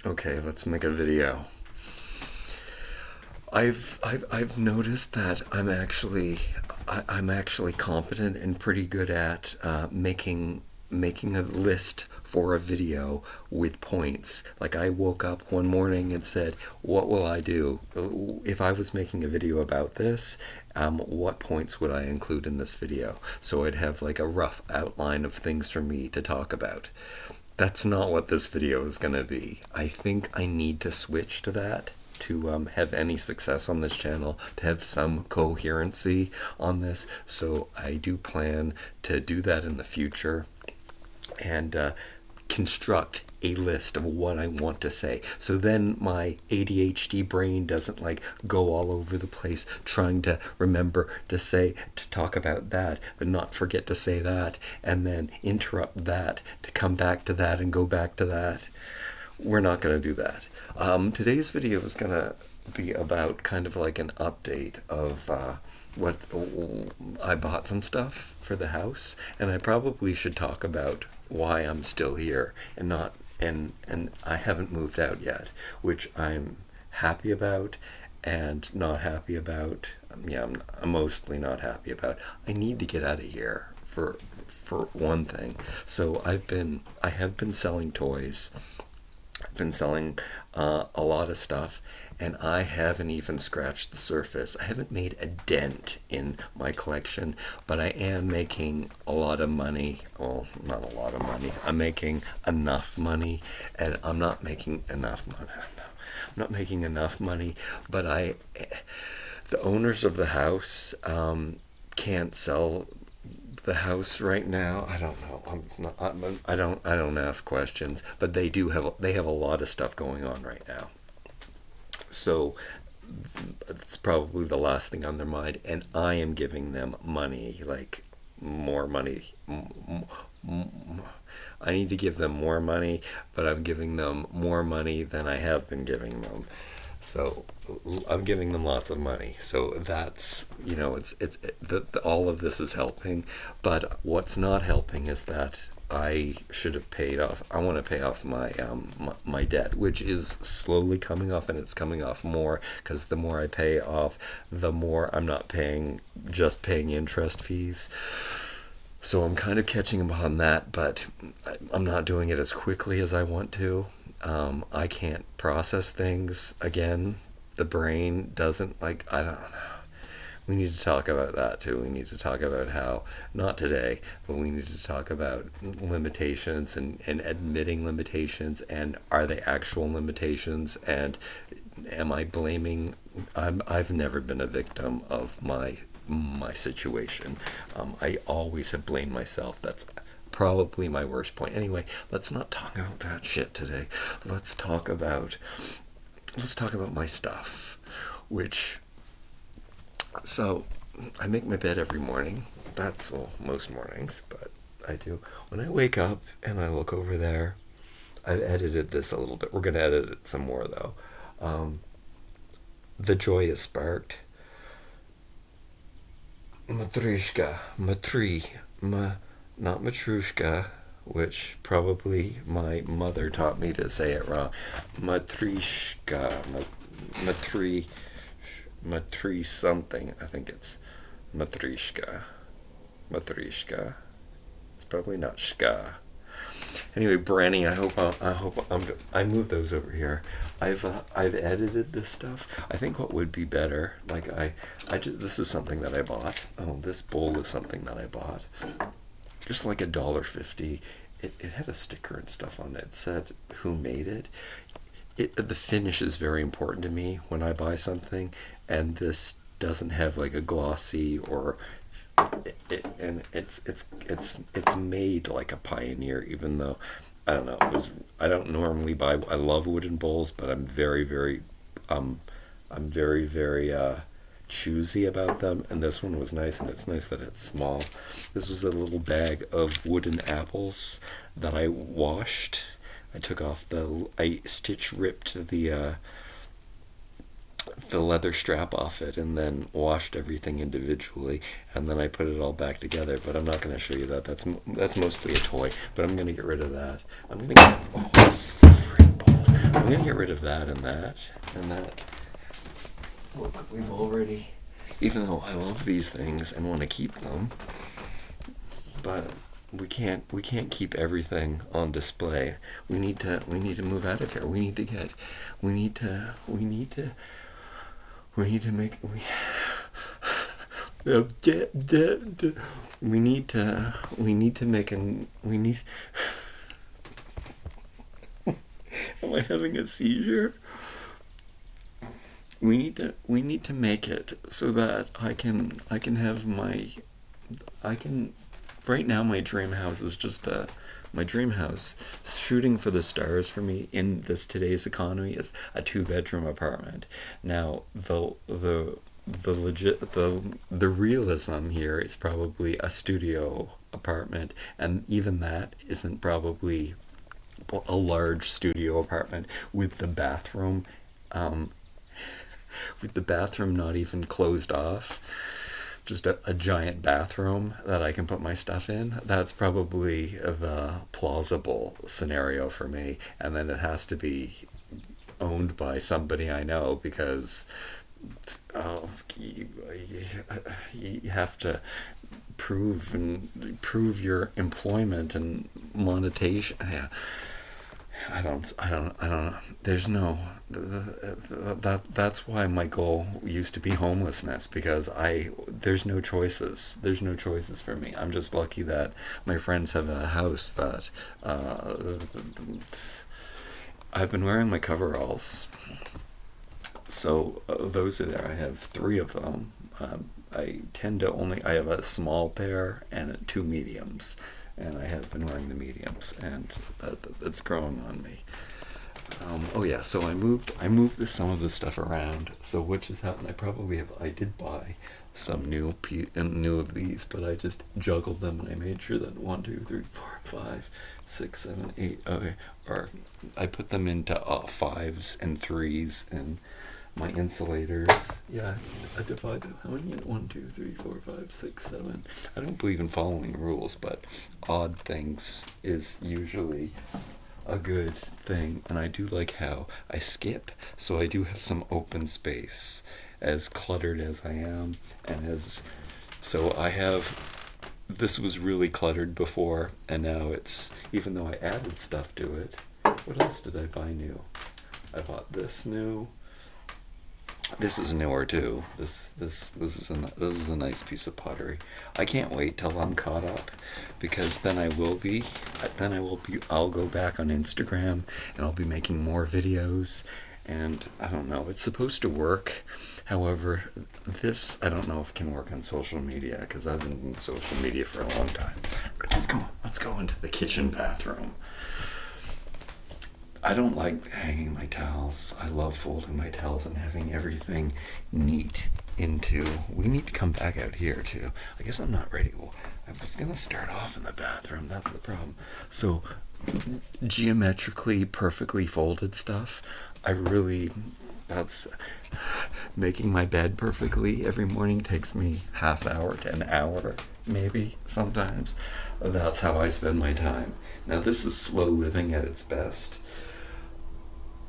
Okay, let's make a video. I've noticed that I'm actually competent and pretty good at making a list for a video with points. Like I woke up one morning and said, "What will I do if I was making a video about this? What points would I include in this video?" So I'd have like a rough outline of things for me to talk about. That's not what this video is going to be. I think I need to switch to that to have any success on this channel, to have some coherency on this. So I do plan to do that in the future and construct a list of what I want to say. So then my ADHD brain doesn't like go all over the place trying to remember to talk about that, but not forget to say that, and then interrupt that to come back to that and go back to that. We're not going to do that. Today's video is going to be about kind of like an update of what I bought some stuff for the house, and I probably should talk about why I'm still here and not and I haven't moved out yet, which I'm happy about and not happy about. I'm mostly not happy about. I need to get out of here for one thing. So I have been selling toys. I've been selling a lot of stuff, and I haven't even scratched the surface. I haven't made a dent in my collection, but I am making a lot of money. Well, not a lot of money. I'm making enough money, and I'm not making enough money. I'm not making enough money, but the owners of the house can't sell the house right now. I don't know. I don't ask questions, but they have a lot of stuff going on right now. So it's probably the last thing on their mind, and I am giving them money, like more money. I need to give them more money, but I'm giving them more money than I have been giving them. So I'm giving them lots of money. So that's, all of this is helping. But what's not helping is that I should have paid off. I want to pay off my debt, which is slowly coming off, and it's coming off more because the more I pay off, the more I'm not paying interest fees. So I'm kind of catching up on that, but I'm not doing it as quickly as I want to. I can't process things again. The brain doesn't I don't know. We need to talk about that too. We need to talk about how, not today, but we need to talk about limitations and admitting limitations, and are they actual limitations, and am I blaming, I've never been a victim of my situation. I always have blamed myself. That's probably my worst point. Anyway, let's not talk about that shit today. Let's talk about my stuff, so I make my bed every morning. That's, well, most mornings, but I do. When I wake up and I look over there, I've edited this a little bit. We're going to edit it some more, though. The joy is sparked. Matryoshka, not Matrushka, which probably my mother taught me to say it wrong. Matryoshka, Matri something. I think it's Matryoshka. It's probably not shka. Anyway, Branny, I moved those over here. I've edited this stuff. I think what would be better, like this is something that I bought. Oh, this bowl is something that I bought. Just like $1.50. It had a sticker and stuff on it. It said who made it. The finish is very important to me when I buy something, and this doesn't have like a glossy or and it's made like a Pioneer, even though I don't know. I don't normally buy. I love wooden bowls, but I'm very choosy about them, and this one was nice, and it's nice that it's small. This was a little bag of wooden apples that I washed. I took off I stitch ripped the leather strap off it, and then washed everything individually, and then I put it all back together. But I'm not going to show you that. That's mostly a toy, but I'm going to get rid of that. I'm going to get freak balls. I'm I'm gonna get rid of that and that and that. Look, we've already, even though I love these things and want to keep them, but we can't keep everything on display. We need to move out of here. We need to make am I having a seizure? We need to make it so that I can have right now my dream house is just my dream house. Shooting for the stars for me in this today's economy is a 2-bedroom apartment. Now the realism here is probably a studio apartment, and even that isn't probably a large studio apartment with the bathroom not even closed off, just a giant bathroom that I can put my stuff in. That's probably the plausible scenario for me, and then it has to be owned by somebody I know, because you have to prove your employment and monetization. Yeah. I don't know. There's no, that's why my goal used to be homelessness, because there's no choices. There's no choices for me. I'm just lucky that my friends have a house that, I've been wearing my coveralls. So those are there. I have 3 of them. I have a small pair and 2 mediums. And I have been wearing the mediums, and that's growing on me. So I moved some of the stuff around. So what just happened? I did buy some new of these, but I just juggled them, and I made sure that 1, 2, 3, 4, 5, 6, 7, 8. Okay, or I put them into 5s and 3s, and my insulators. Yeah, I divide them. How many? 1, 2, 3, 4, 5, 6, 7. I don't believe in following rules, but odd things is usually a good thing. And I do like how I skip, so I do have some open space, as cluttered as I am, this was really cluttered before, and now it's, even though I added stuff to it. What else did I buy new? I bought this new. This is newer too. This is a nice piece of pottery. I can't wait till I'm caught up, because I'll go back on Instagram and I'll be making more videos, and I don't know, it's supposed to work. However, I don't know if it can work on social media, because I've been in social media for a long time. Let's go into the kitchen bathroom. I don't like hanging my towels. I love folding my towels and having everything neat we need to come back out here too. I guess I'm not ready. I was going to start off in the bathroom. That's the problem. So geometrically perfectly folded stuff, that's making my bed perfectly every morning takes me half hour to an hour, maybe sometimes. That's how I spend my time. Now this is slow living at its best.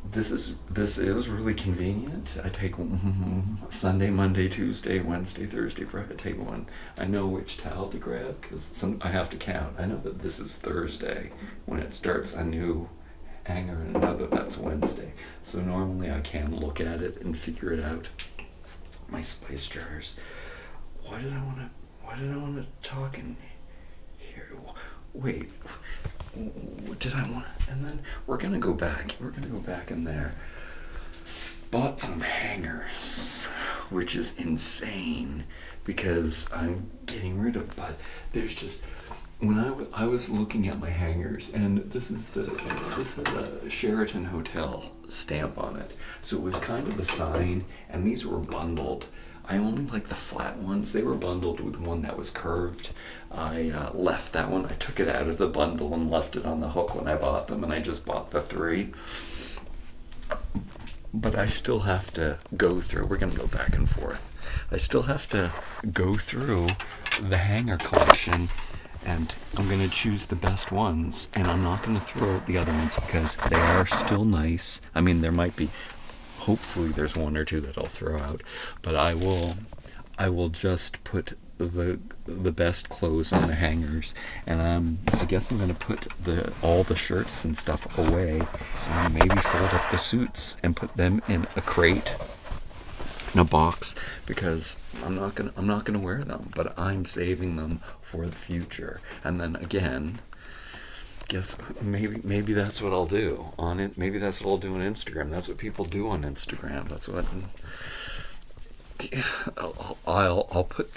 This is really convenient. I take Sunday, Monday, Tuesday, Wednesday, Thursday, Friday. I take one. I know which towel to grab, because I have to count. I know that this is Thursday when it starts a new hanger, and I know that that's Wednesday. So normally I can look at it and figure it out. My spice jars. Why did I want to talk in here? Wait. What did I want? And then we're gonna go back in there. Bought some hangers, which is insane, because I'm getting rid of. But there's just, when I was looking at my hangers, and this has a Sheraton Hotel stamp on it, so it was kind of a sign. And these were bundled. I only like the flat ones. They were bundled with one that was curved. I left that one. I took it out of the bundle and left it on the hook when I bought them, and I just bought the 3. But I still have to go through. We're going to go back and forth. I still have to go through the hanger collection and I'm going to choose the best ones, and I'm not going to throw out the other ones because they are still nice. I mean, there might be, hopefully there's one or two that I'll throw out, but I will just put the best clothes on the hangers, and I guess I'm gonna put all the shirts and stuff away, and maybe fold up the suits and put them in a crate, in a box, because I'm not gonna wear them, but I'm saving them for the future. And then again, guess maybe that's what I'll do on it. Maybe that's what I'll do on Instagram. That's what people do on Instagram. That's what. I'll put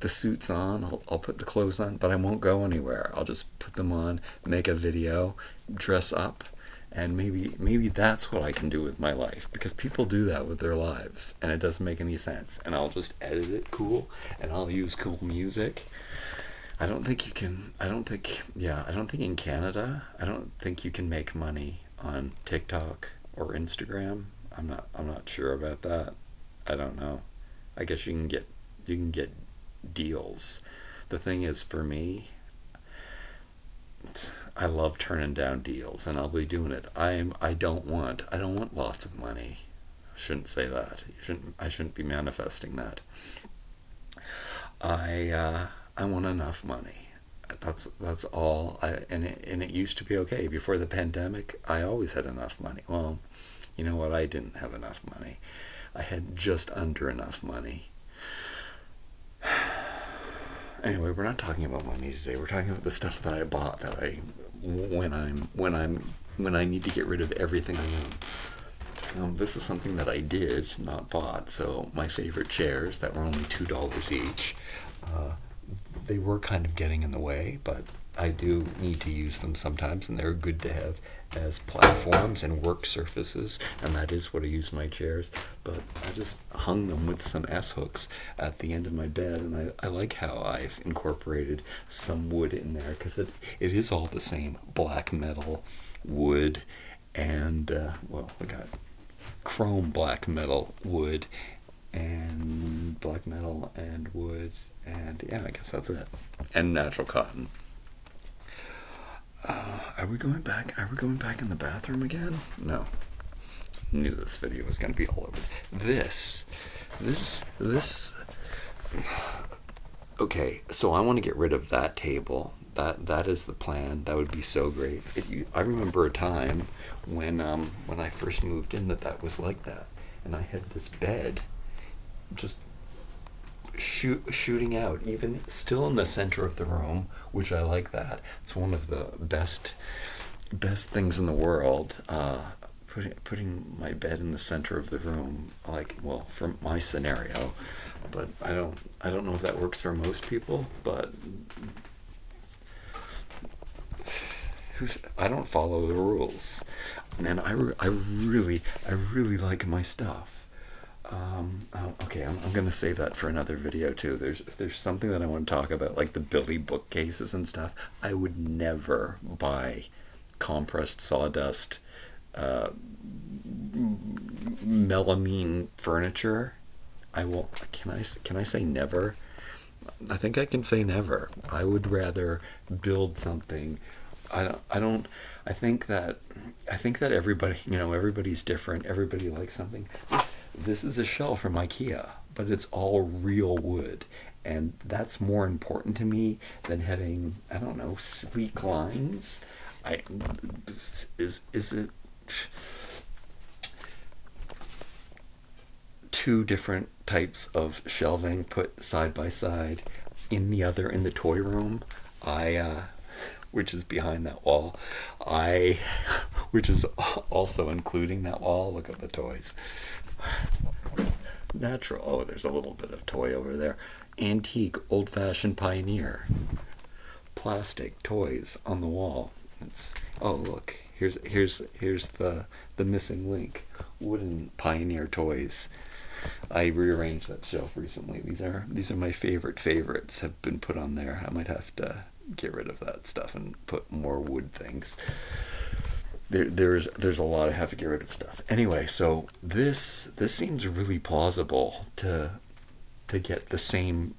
the suits on. I'll put the clothes on, but I won't go anywhere. I'll just put them on, make a video, dress up, and maybe that's what I can do with my life, because people do that with their lives, and it doesn't make any sense. And I'll just edit it cool, and I'll use cool music. I don't think you can. I don't think in Canada, I don't think you can make money on TikTok or Instagram. I'm not sure about that. I don't know. I guess you can get deals. The thing is, for me, I love turning down deals, and I'll be doing it. I don't want lots of money. I shouldn't say that. I shouldn't be manifesting that. I want enough money. That's all. And it used to be okay before the pandemic. I always had enough money. Well, you know what? I didn't have enough money. I had just under enough money. Anyway, we're not talking about money today. We're talking about the stuff that I bought when I need to get rid of everything I own. This is something that I did, not bought. So my favorite chairs that were only $2 each. They were kind of getting in the way, but I do need to use them sometimes, and they're good to have as platforms and work surfaces, and that is what I use my chairs. But I just hung them with some S-hooks at the end of my bed, and I like how I've incorporated some wood in there, because it is all the same black metal, wood, and we got chrome black metal, wood, and black metal and wood, and yeah, I guess that's it, and natural cotton. Are we going back? Are we going back in the bathroom again? No. I knew this video was going to be all over. This. Okay, so I want to get rid of that table. That is the plan. That would be so great. I remember a time when I first moved in that was like that, and I had this bed just shooting out, even still in the center of the room, which I like that. It's one of the best things in the world. Putting my bed in the center of the room, for my scenario, but I don't know if that works for most people, but I don't follow the rules, and I really like my stuff. Okay, I'm gonna save that for another video too. There's something that I want to talk about, like the Billy bookcases and stuff. I would never buy compressed sawdust, melamine furniture. I will. Can I say never? I think I can say never. I would rather build something. I think that everybody, everybody's different. Everybody likes something. This is a shelf from IKEA, but it's all real wood, and that's more important to me than having, I don't know, sleek lines. Is it two different types of shelving put side by side in the toy room? Which is behind that wall. Which is also including that wall. Look at the toys. Natural. Oh, there's a little bit of toy over there. Antique, old-fashioned Pioneer. Plastic toys on the wall. Look. Here's the missing link. Wooden Pioneer toys. I rearranged that shelf recently. These are my favorites have been put on there. I might have to get rid of that stuff and put more wood things. There's a lot. I have to get rid of stuff. Anyway, so this seems really plausible to to get the same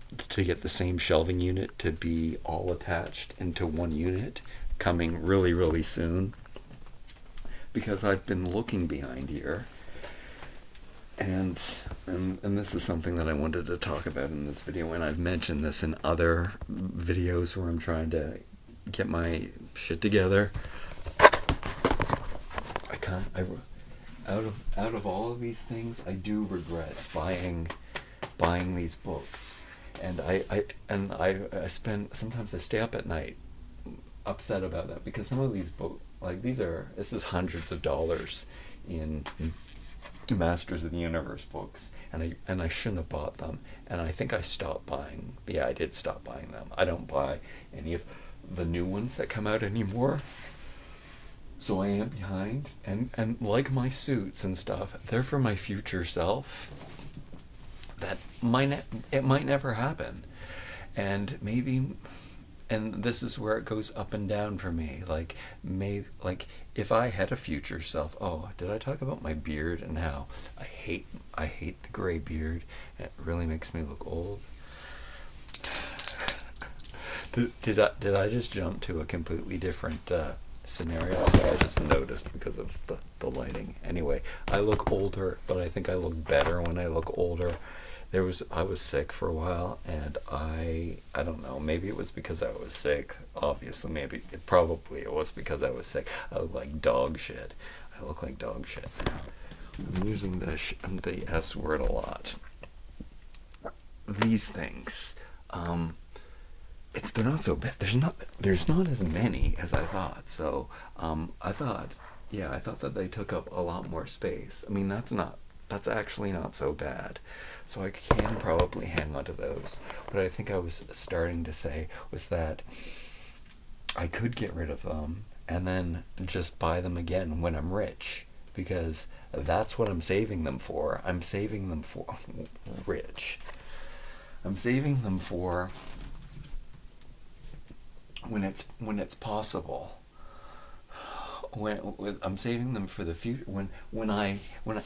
shelving unit to be all attached into one unit coming really, really soon, because I've been looking behind here, and this is something that I wanted to talk about in this video, and I've mentioned this in other videos where I'm trying to get my shit together. Out of all of these things, I do regret buying these books, and sometimes I stay up at night upset about that, because some of these books, like this is hundreds of dollars in Masters of the Universe books, and I shouldn't have bought them, and I think I stopped buying. Yeah, I did stop buying them. I don't buy any of the new ones that come out anymore. So I am behind, and like my suits and stuff, they're for my future self. It might never happen, and this is where it goes up and down for me. Like if I had a future self. Oh, did I talk about my beard and how I hate the gray beard? And it really makes me look old. Did I just jump to a completely different scenario that I just noticed because of the lighting? Anyway, I look older, but I think I look better when I look older. I was sick for a while, and I don't know, maybe it was because I was sick. Obviously, probably it was because I was sick. I look like dog shit. I look like dog shit now. I'm using the S word a lot. These things, they're not so bad. There's not as many as I thought. So I thought that they took up a lot more space. I mean, that's actually not so bad. So I can probably hang on to those. What I think I was starting to say was that I could get rid of them and then just buy them again when I'm rich, because that's what I'm saving them for. I'm saving them for rich. I'm saving them for when it's possible. I'm saving them for the future, when I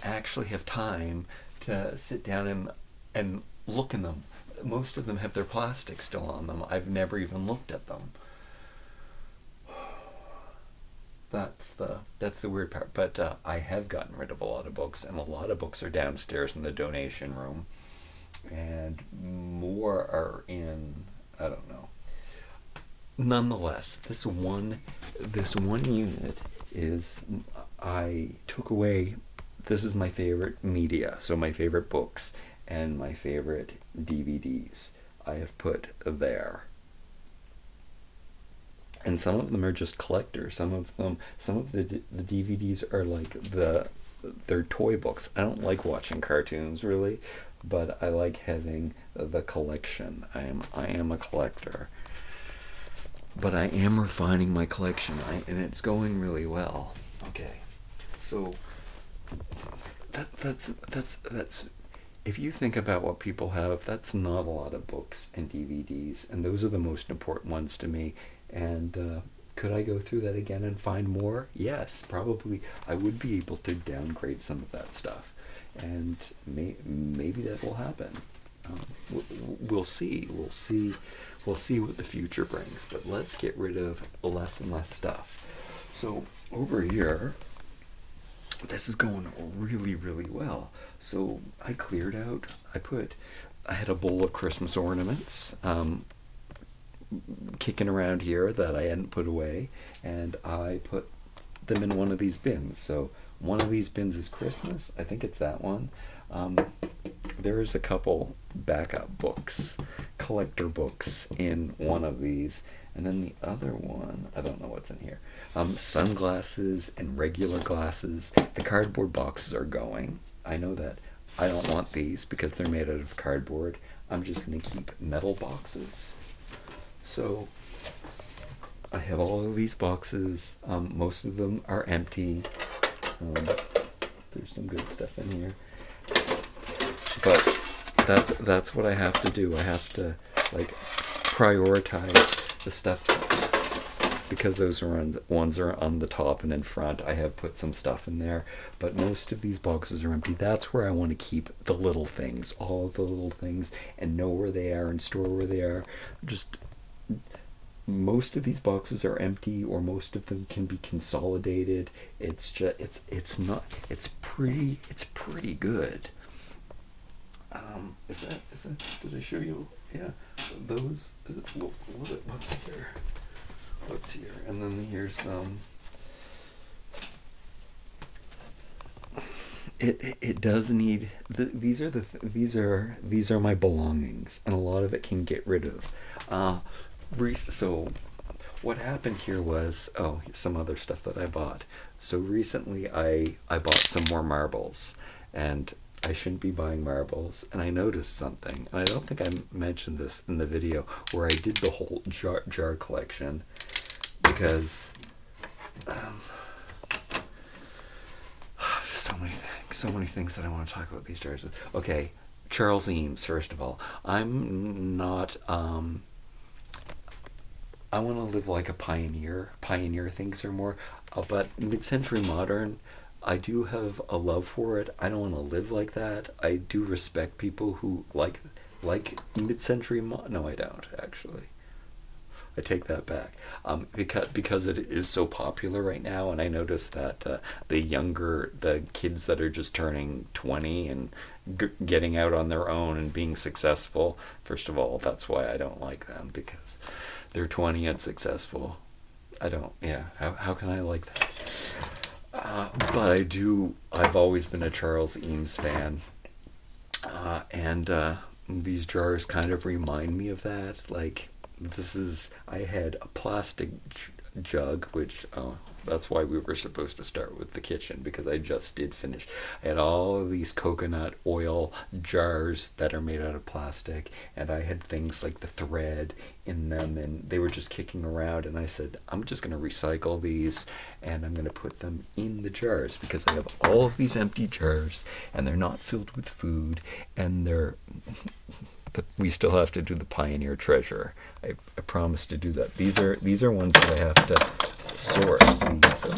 actually have time to sit down and look in them. Most of them have their plastic still on them. I've never even looked at them. That's the weird part. But I have gotten rid of a lot of books, and a lot of books are downstairs in the donation room, and more are in, I don't know. Nonetheless, this one unit is, I took away. This is my favorite media, so my favorite books and my favorite DVDs I have put there. And some of them are just collectors. Some of the DVDs are like they're toy books. I don't like watching cartoons really, but I like having the collection. I am a collector. But I am refining my collection, and it's going really well. Okay, so that's if you think about what people have, that's not a lot of books and DVDs, and those are the most important ones to me. And could I go through that again and find more? Yes, probably. I would be able to downgrade some of that stuff, and maybe that will happen. We'll see. We'll see what the future brings. But let's get rid of less and less stuff. So over here, this is going really, really well. So I cleared out. I had a bowl of Christmas ornaments kicking around here that I hadn't put away, and I put them in one of these bins. So one of these bins is Christmas. I think it's that one. There's a couple backup books, collector books in one of these, and then the other one, I don't know what's in here. Sunglasses and regular glasses. The cardboard boxes are going. I know that. I don't want these because they're made out of cardboard. I'm just going to keep metal boxes. So I have all of these boxes. Most of them are empty. There's some good stuff in here. But that's what I have to do. I have to prioritize the stuff because those ones are on the top and in front, I have put some stuff in there. But most of these boxes are empty. That's where I want to keep the little things, all of the little things, and know where they are and store where they are. Just most of these boxes are empty, or most of them can be consolidated. It's just it's pretty good. Is that did I show you? Yeah, those. What's here? What's here? And then here's some. It does need these are my belongings, and a lot of it can get rid of. So what happened here was, here's some other stuff that I bought. So recently I bought some more marbles, and I shouldn't be buying marbles, and I noticed something, and I don't think I mentioned this in the video, where I did the whole jar collection, because so many things that I want to talk about these jars with. Okay, Charles Eames, first of all. I'm not I want to live like a pioneer things are more, but mid-century modern, I do have a love for it. I don't want to live like that. I do respect people who like mid-century no, I don't, actually. I take that back, because it is so popular right now, and I noticed that the kids that are just turning 20 and getting out on their own and being successful. First of all, that's why I don't like them, because they're 20 and successful. I don't. Yeah. How can I like that? But I do. I've always been a Charles Eames fan, and these jars kind of remind me of that. Like, I had a plastic jug, which, that's why we were supposed to start with the kitchen, because I just did finish. I had all of these coconut oil jars that are made out of plastic, and I had things like the thread in them, and they were just kicking around, and I said, I'm just going to recycle these, and I'm going to put them in the jars, because I have all of these empty jars, and they're not filled with food, and we still have to do the Pioneer Treasure. I promised to do that. These are ones that I have to sort. So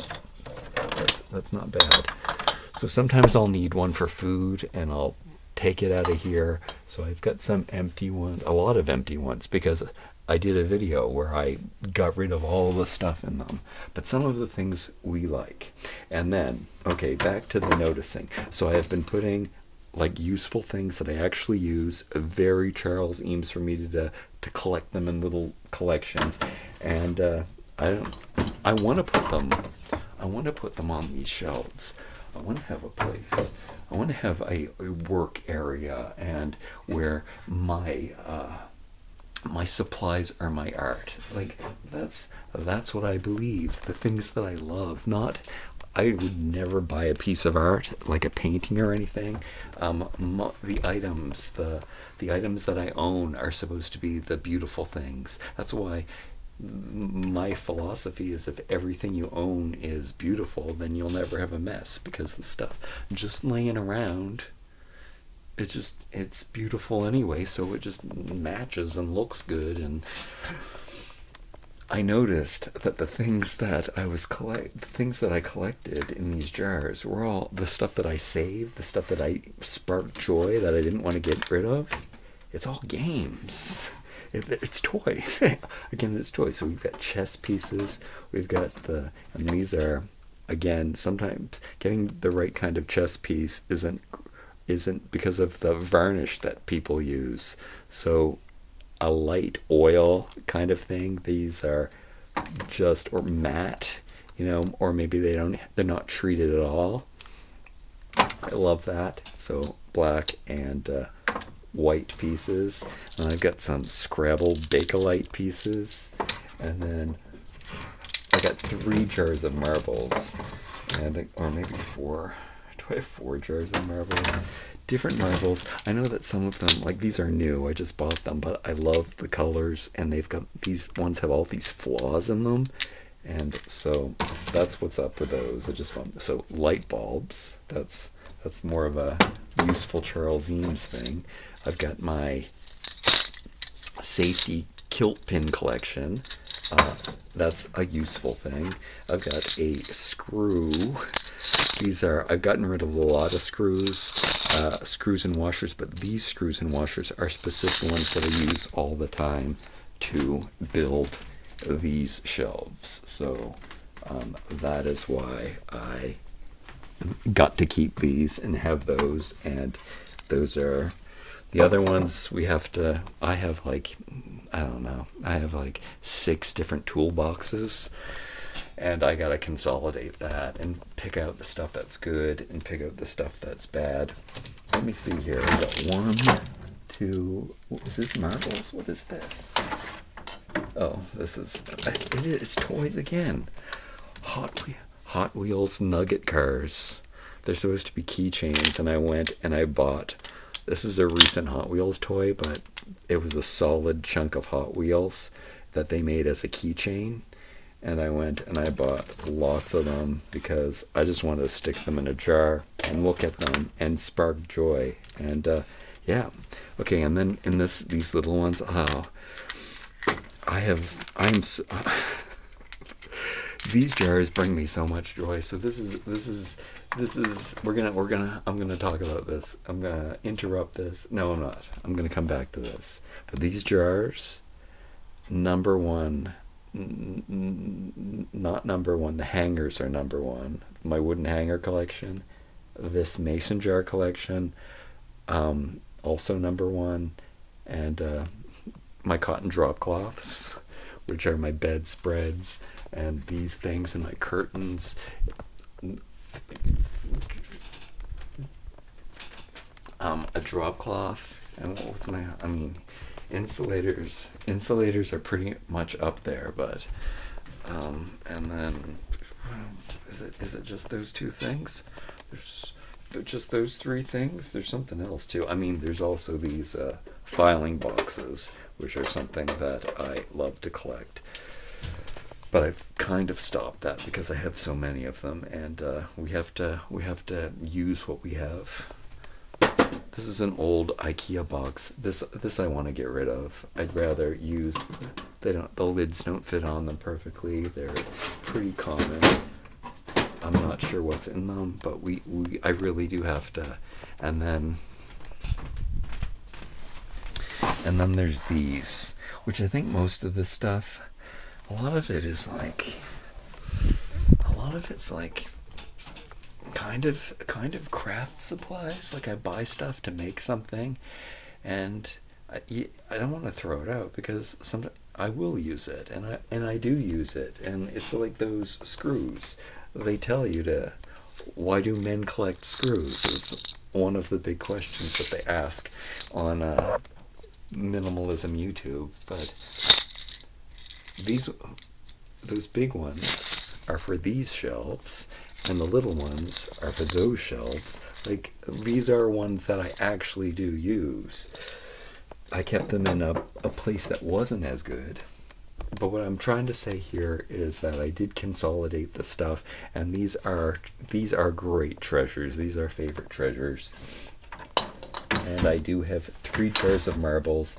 that's not bad. So sometimes I'll need one for food, and I'll take it out of here. So I've got some empty ones, a lot of empty ones, because I did a video where I got rid of all the stuff in them. But some of the things we like. And then, okay, back to the noticing. So I have been putting like useful things that I actually use, very Charles Eames for me to collect them in little collections, and I want to put them on these shelves. I want to have a place. I want to have a work area, and where my supplies are my art. Like, that's what I believe. The things that I love, not. I would never buy a piece of art, like a painting or anything. The items that I own are supposed to be the beautiful things. That's why my philosophy is, if everything you own is beautiful, then you'll never have a mess, because the stuff just laying around, it's beautiful anyway, so it just matches and looks good. And I noticed that the things that I collected in these jars were all the stuff that I saved, the stuff that I sparked joy that I didn't want to get rid of. It's all games. It's toys. Again, it's toys. So we've got chess pieces. We've got and these are, again, sometimes getting the right kind of chess piece isn't because of the varnish that people use. So a light oil kind of thing. These are or matte, or maybe they're not treated at all. I love that. So black and white pieces, and I've got some Scrabble Bakelite pieces, and then I got 3 jars of marbles, or maybe 4. Do I have 4 jars of marbles? Different marbles. I know that some of them, like these are new, I just bought them, but I love the colors, and these ones have all these flaws in them, and so that's what's up with those. I just found, so light bulbs, that's more of a useful Charles Eames thing. I've got my safety kilt pin collection, That's a useful thing. I've got a screw. I've gotten rid of a lot of screws and washers, but these screws and washers are specific ones that I use all the time to build these shelves. So that is why I got to keep these and have those. And those are the other ones I have like, I don't know, I have like 6 different toolboxes, and I gotta consolidate that and pick out the stuff that's good and pick out the stuff that's bad. Let me see here. I got 1, 2. Is this marbles? What is this? Oh, it's toys again. Hot Wheels nugget cars. They're supposed to be keychains, and I went and I bought. This is a recent Hot Wheels toy, but it was a solid chunk of Hot Wheels that they made as a keychain. And I went and I bought lots of them because I just wanted to stick them in a jar and look at them and spark joy. And yeah, okay. And then in these little ones, these jars bring me so much joy. So I'm gonna talk about this. I'm gonna interrupt this. No, I'm not. I'm gonna come back to this. But these jars, number one. Not number one. The hangers are number one. My wooden hanger collection, this mason jar collection, also number one, and my cotton drop cloths, which are my bedspreads, and these things and my curtains. A drop cloth, and insulators are pretty much up there, but and then is it just those 2 things? There's just those 3 things. There's something else too. There's also these filing boxes, which are something that I love to collect, but I've kind of stopped that because I have so many of them, and we have to use what we have. This is an old IKEA box. This I want to get rid of. I'd rather use. The lids don't fit on them perfectly. They're pretty common. I'm not sure what's in them, but I really do have to. And then there's these, which I think most of this stuff, a lot of it's like kind of craft supplies. Like I buy stuff to make something, and I don't want to throw it out because sometimes I will use it, and I do use it. And it's like those screws. They tell you why do men collect screws? It's one of the big questions that they ask on minimalism YouTube. But those big ones are for these shelves, and the little ones are for those shelves. Like, these are ones that I actually do use. I kept them in a place that wasn't as good. But what I'm trying to say here is that I did consolidate the stuff, and these are great treasures. These are favorite treasures. And I do have 3 jars of marbles.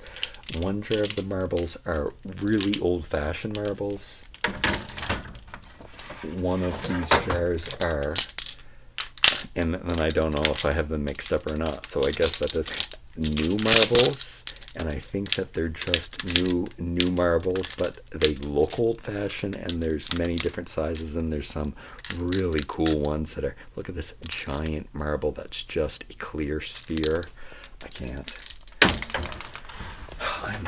1 jar of the marbles are really old-fashioned marbles. One of these jars are, and then I don't know if I have them mixed up or not, so I guess that is new marbles, and I think that they're just new marbles, but they look old-fashioned, and there's many different sizes, and there's some really cool ones that are, look at this giant marble that's just a clear sphere. I can't. I'm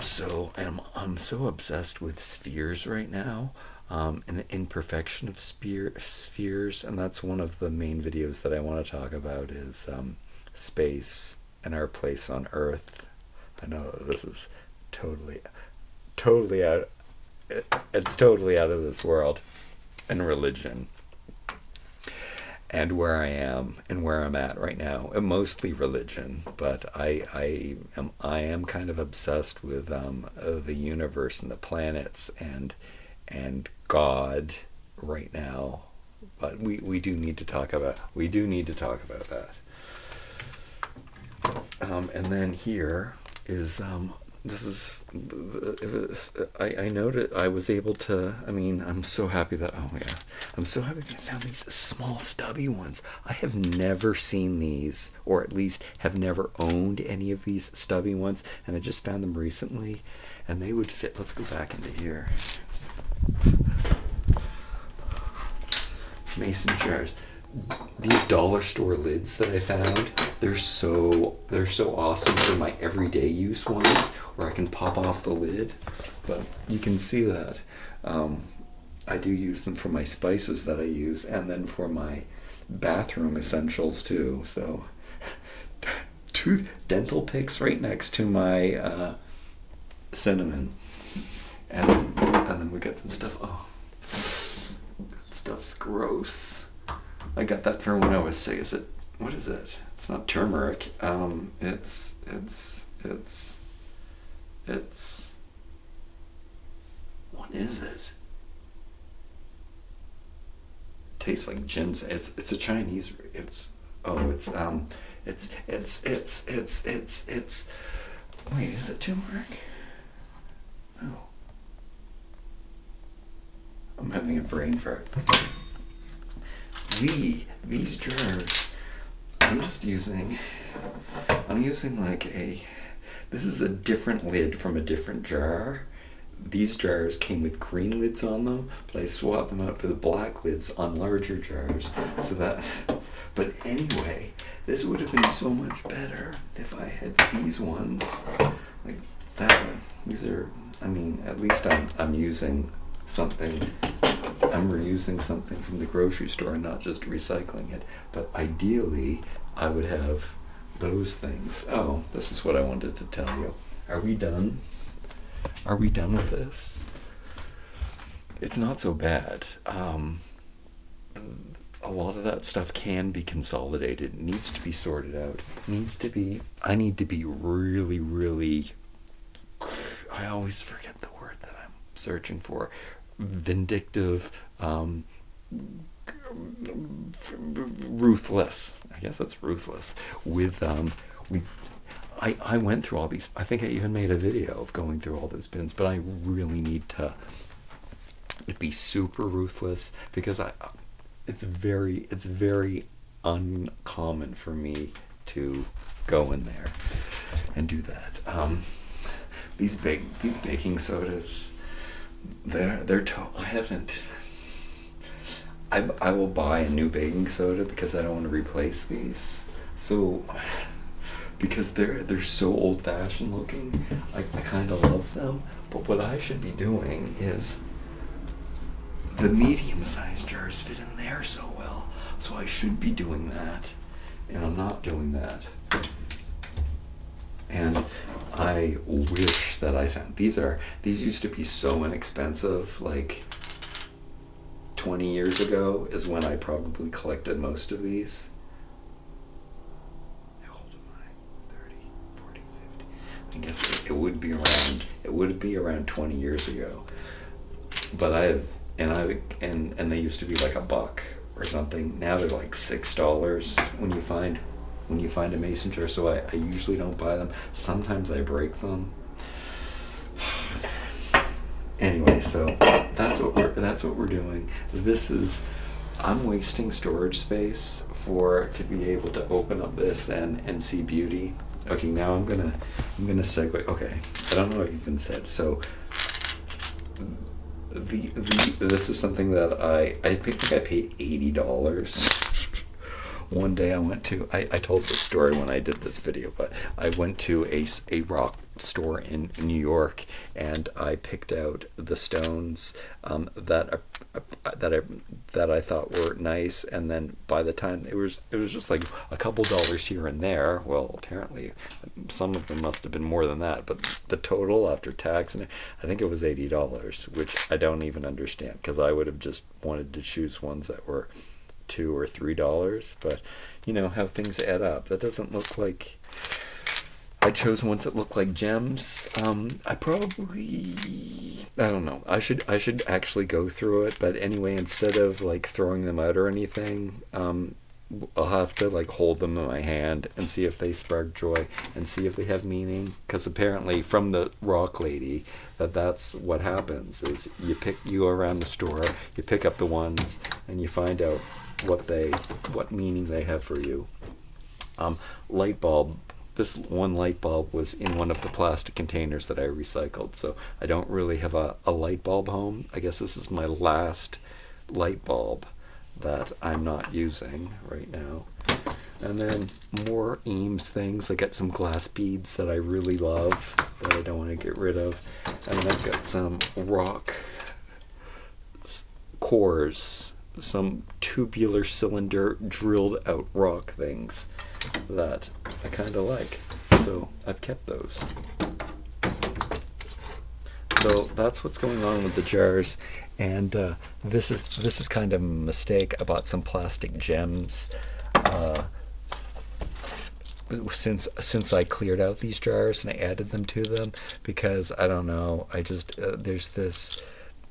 so obsessed with spheres right now. And the imperfection of spheres, and that's one of the main videos that I want to talk about is space and our place on Earth. I know this is totally out. It's totally out of this world, and religion, and where I am and where I'm at right now, and mostly religion. But I am kind of obsessed with the universe and the planets and God right now, but we do need to talk about that. And then here is this is it was, I noted I was able to. I mean, I'm so happy that oh yeah, I'm so happy that I found these small stubby ones. I have never seen these, or at least have never owned any of these stubby ones, and I just found them recently, and they would fit. Let's go back into here. Mason jars. These dollar store lids that I found, they're so awesome for my everyday use ones, where I can pop off the lid. But you can see that I do use them for my spices that I use, and then for my bathroom essentials too. So, two dental picks right next to my cinnamon, and then we got some stuff. Oh, that stuff's gross. I got that from when I was sick. Is it? What is it? It's not turmeric. It's. What is it? Tastes like ginseng. It's a Chinese. It's. Oh, it's. It's. Wait, is it turmeric? No. I'm having a brain fart. These jars, I'm using like this is a different lid from a different jar. These jars came with green lids on them, but I swapped them out for the black lids on larger jars. But anyway, this would have been so much better if I had these ones, like that one. These are, I mean, at least I'm using something. I'm reusing something from the grocery store and not just recycling it. But ideally, I would have those things. Oh, this is what I wanted to tell you. Are we done? Are we done with this? It's not so bad. A lot of that stuff can be consolidated. It needs to be sorted out. I need to be really, really, I always forget the word that I'm searching for. Vindictive, ruthless. I guess that's ruthless. I went through all these. I think I even made a video of going through all those bins. But I really need to be super ruthless, because it's very uncommon for me to go in there and do that. These baking sodas. I will buy a new baking soda because I don't want to replace these. So, because they're so old-fashioned looking, I kind of love them. But what I should be doing is, the medium-sized jars fit in there so well. So I should be doing that, and I'm not doing that. And I wish that I found these used to be so inexpensive. Like 20 years ago is when I probably collected most of these. How old am I? 30, 40, 50. I guess it would be around 20 years ago. But and they used to be like $1 or something. Now they're like $6 when you find a mason jar. So I usually don't buy them. Sometimes I break them. Anyway, so that's what we're doing. I'm wasting storage space to be able to open up this and see beauty. Okay, now I'm gonna segue. Okay, I don't know if you've been said. So this is something that I think I paid $80. One day I told this story when I did this video, but I went to a rock store in New York, and I picked out the stones that I thought were nice, and then by the time it was just like a couple dollars here and there. Well, apparently some of them must have been more than that, but the total after tax, and I think it was $80, which I don't even understand, because I would have just wanted to choose ones that were $2 or $3, but you know how things add up. That doesn't look like. I chose ones that look like gems. I don't know. I should actually go through it, but anyway, instead of like throwing them out or anything, I'll have to like hold them in my hand and see if they spark joy and see if they have meaning. Because apparently, from the rock lady, that's what happens. Is you go around the store, you pick up the ones, and you find out what meaning they have for you. Light bulb. This one light bulb was in one of the plastic containers that I recycled, so I don't really have a light bulb home. I guess this is my last light bulb that I'm not using right now. And then more Eames things. I got some glass beads that I really love that I don't want to get rid of. And then I've got some rock cores, some tubular cylinder drilled out rock things that I kind of like. So I've kept those. So that's what's going on with the jars, and this is kind of a mistake. I bought some plastic gems since I cleared out these jars and I added them to them because I don't know. I just there's this.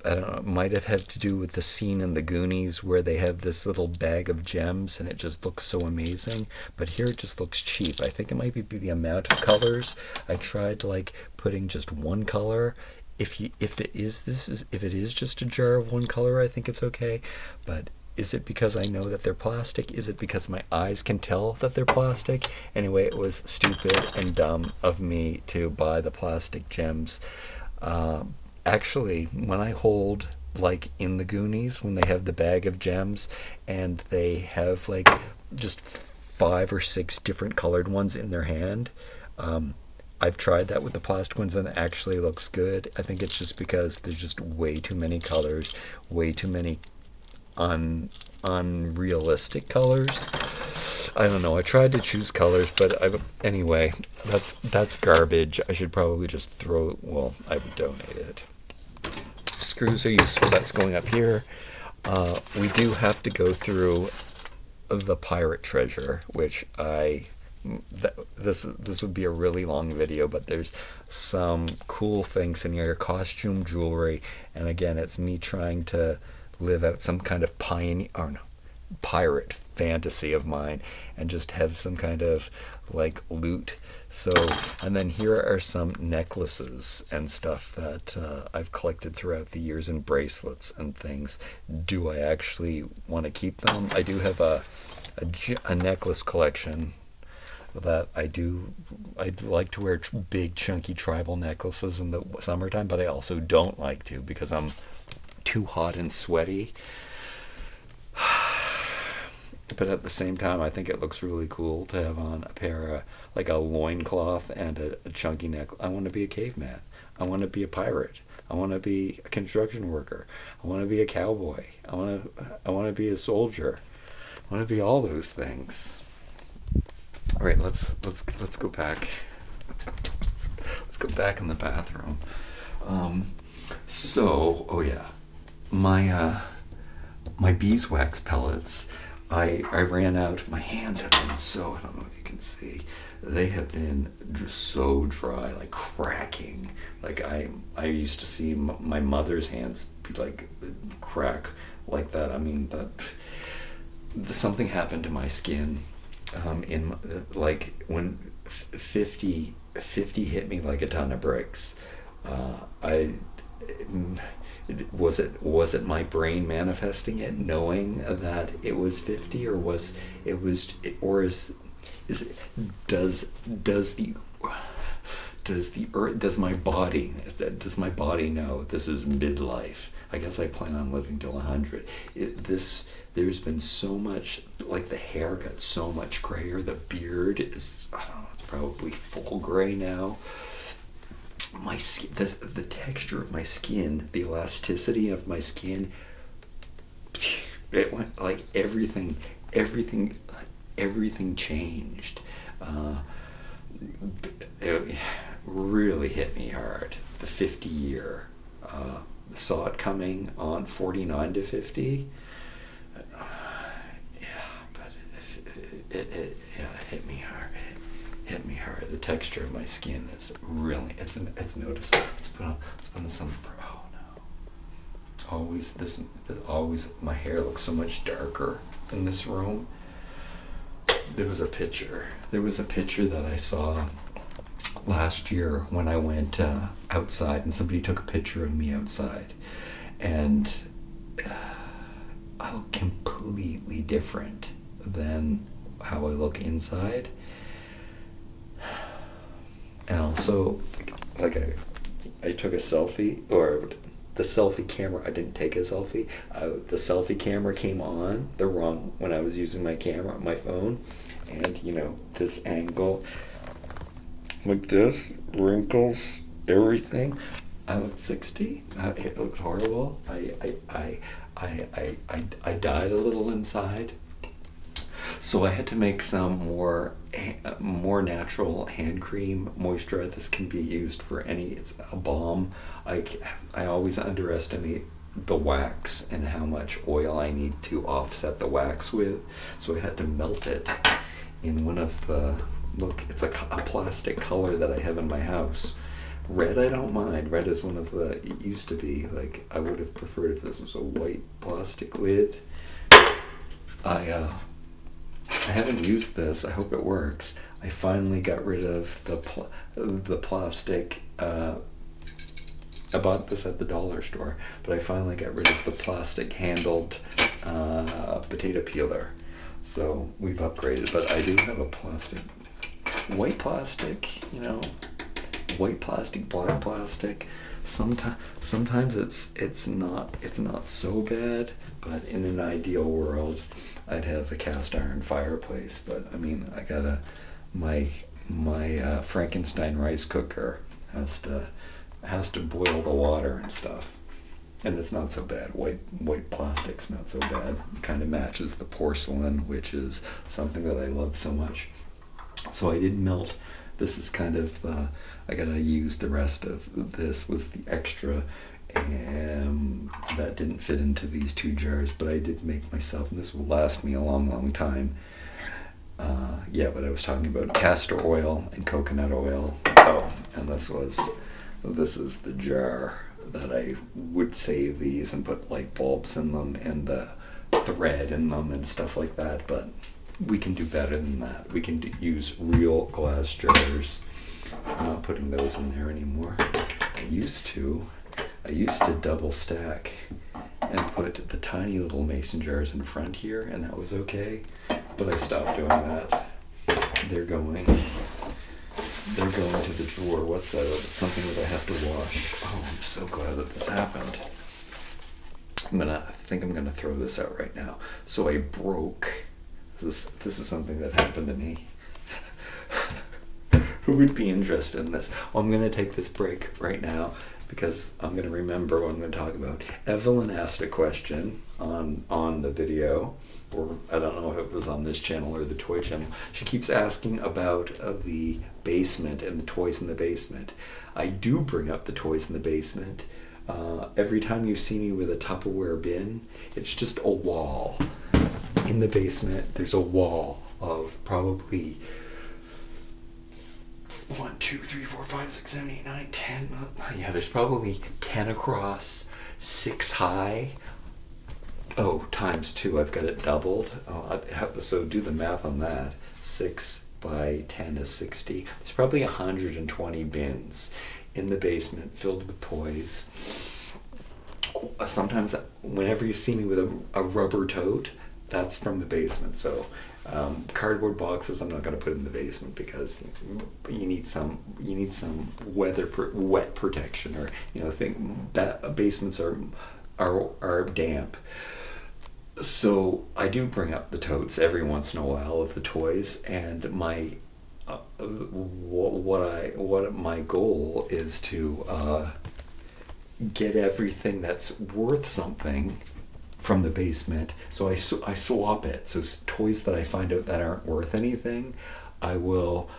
I don't know. It might have had to do with the scene in the Goonies where they have this little bag of gems and it just looks so amazing. But here it just looks cheap. I think it might be the amount of colors. I tried like putting just one color. If it is just a jar of one color, I think it's okay. But is it because I know that they're plastic? Is it because my eyes can tell that they're plastic? Anyway, it was stupid and dumb of me to buy the plastic gems. Actually, when I hold, like in the Goonies, when they have the bag of gems and they have like just 5 or 6 different colored ones in their hand, I've tried that with the plastic ones and it actually looks good. I think it's just because there's just way too many colors, way too many unrealistic colors. I don't know. I tried to choose colors, but anyway, that's garbage. I should probably just throw. Well, I would donate it. Screws are useful. That's going up here. We do have to go through the pirate treasure, which this would be a really long video, but there's some cool things in here. Costume jewelry, and again, it's me trying to live out some kind of pirate fantasy of mine and just have some kind of like loot. So, and then here are some necklaces and stuff that I've collected throughout the years, and bracelets and things. Do I actually want to keep them? I do have a necklace collection that I'd like to wear big chunky tribal necklaces in the summertime, but I also don't like to because I'm too hot and sweaty. But at the same time, I think it looks really cool to have on a pair of, like a loincloth and a chunky neck. I want to be a caveman. I want to be a pirate. I want to be a construction worker. I want to be a cowboy. I want to be a soldier. I want to be all those things. All right, let's go back. Let's go back in the bathroom. Oh yeah, my beeswax pellets. I ran out. My hands have been so, I don't know if you can see, they have been just so dry, like cracking. Like I used to see my mother's hands be like crack like that. I mean, something happened to my skin in like when 50 hit me like a ton of bricks. Was it my brain manifesting it, knowing that it was 50, or does my body know this is midlife? I guess I plan on living till 100. There's been so much, like the hair got so much grayer. The beard is, I don't know, it's probably full gray now. My skin, the texture of my skin, the elasticity of my skin, it went like everything changed. It really hit me hard. The 50 year, saw it coming on 49 to 50. But it hit me hard. Hit me hard. The texture of my skin is really, it's noticeable. Let's put on some, oh no. Always my hair looks so much darker in this room. there was a picture. There was a picture that I saw last year when I went outside, and somebody took a picture of me outside, and I look completely different than how I look inside. And also, like I took a selfie, or the selfie camera, I didn't take a selfie. The selfie camera came on the wrong when I was using my camera, my phone, and this angle, like this, wrinkles, everything. I looked 60. It looked horrible. I died a little inside. So I had to make some more natural hand cream moisturizer. This can be used for it's a balm. I always underestimate the wax and how much oil I need to offset the wax with. So I had to melt it in one of the, look, it's a plastic color that I have in my house. Red, I don't mind. Red is one of the, it used to be, like, I would have preferred if this was a white plastic lid. I haven't used this. I hope it works. I finally got rid of the plastic. I bought this at the dollar store, but I finally got rid of the plastic handled potato peeler. So we've upgraded, but I do have a white plastic, white plastic, black plastic. Sometimes it's not so bad, but in an ideal world, I'd have a cast iron fireplace. But I mean, I got my Frankenstein rice cooker has to boil the water and stuff, and it's not so bad. White plastic's not so bad. It kind of matches the porcelain, which is something that I love so much. So I did melt. This is kind of I gotta use the rest of this. Was the extra, and that didn't fit into these 2 jars, but I did make myself, and this will last me a long time. But I was talking about castor oil and coconut oil. Oh, and this is the jar that I would save these and put light bulbs in them and the thread in them and stuff like that. But we can do better than that. We can use real glass jars. I'm not putting those in there anymore. I used to double stack and put the tiny little mason jars in front here, and that was okay. But I stopped doing that. They're going to the drawer. What's that? It's something that I have to wash. Oh, I'm so glad that this happened. I think I'm gonna throw this out right now. So I broke. This is something that happened to me. Who would be interested in this? Well, I'm gonna take this break right now because I'm gonna remember what I'm gonna talk about. Evelyn asked a question on the video, or I don't know if it was on this channel or the toy channel. She keeps asking about the basement and the toys in the basement. I do bring up the toys in the basement. Every time you see me with a Tupperware bin, it's just a wall. In the basement, there's a wall of probably 1, 2, 3, 4, 5, 6, 7, 8, 9, 10. Yeah, there's probably 10 across, 6 high. Oh, times 2, I've got it doubled. So do the math on that. 6 by 10 is 60. There's probably 120 bins in the basement filled with toys. Sometimes, whenever you see me with a rubber tote, that's from the basement. So cardboard boxes I'm not going to put in the basement because you need some wet protection, or think that basements are damp. So I do bring up the totes every once in a while of the toys, and my what my goal is to get everything that's worth something from the basement. So I swap it. So toys that I find out that aren't worth anything, I will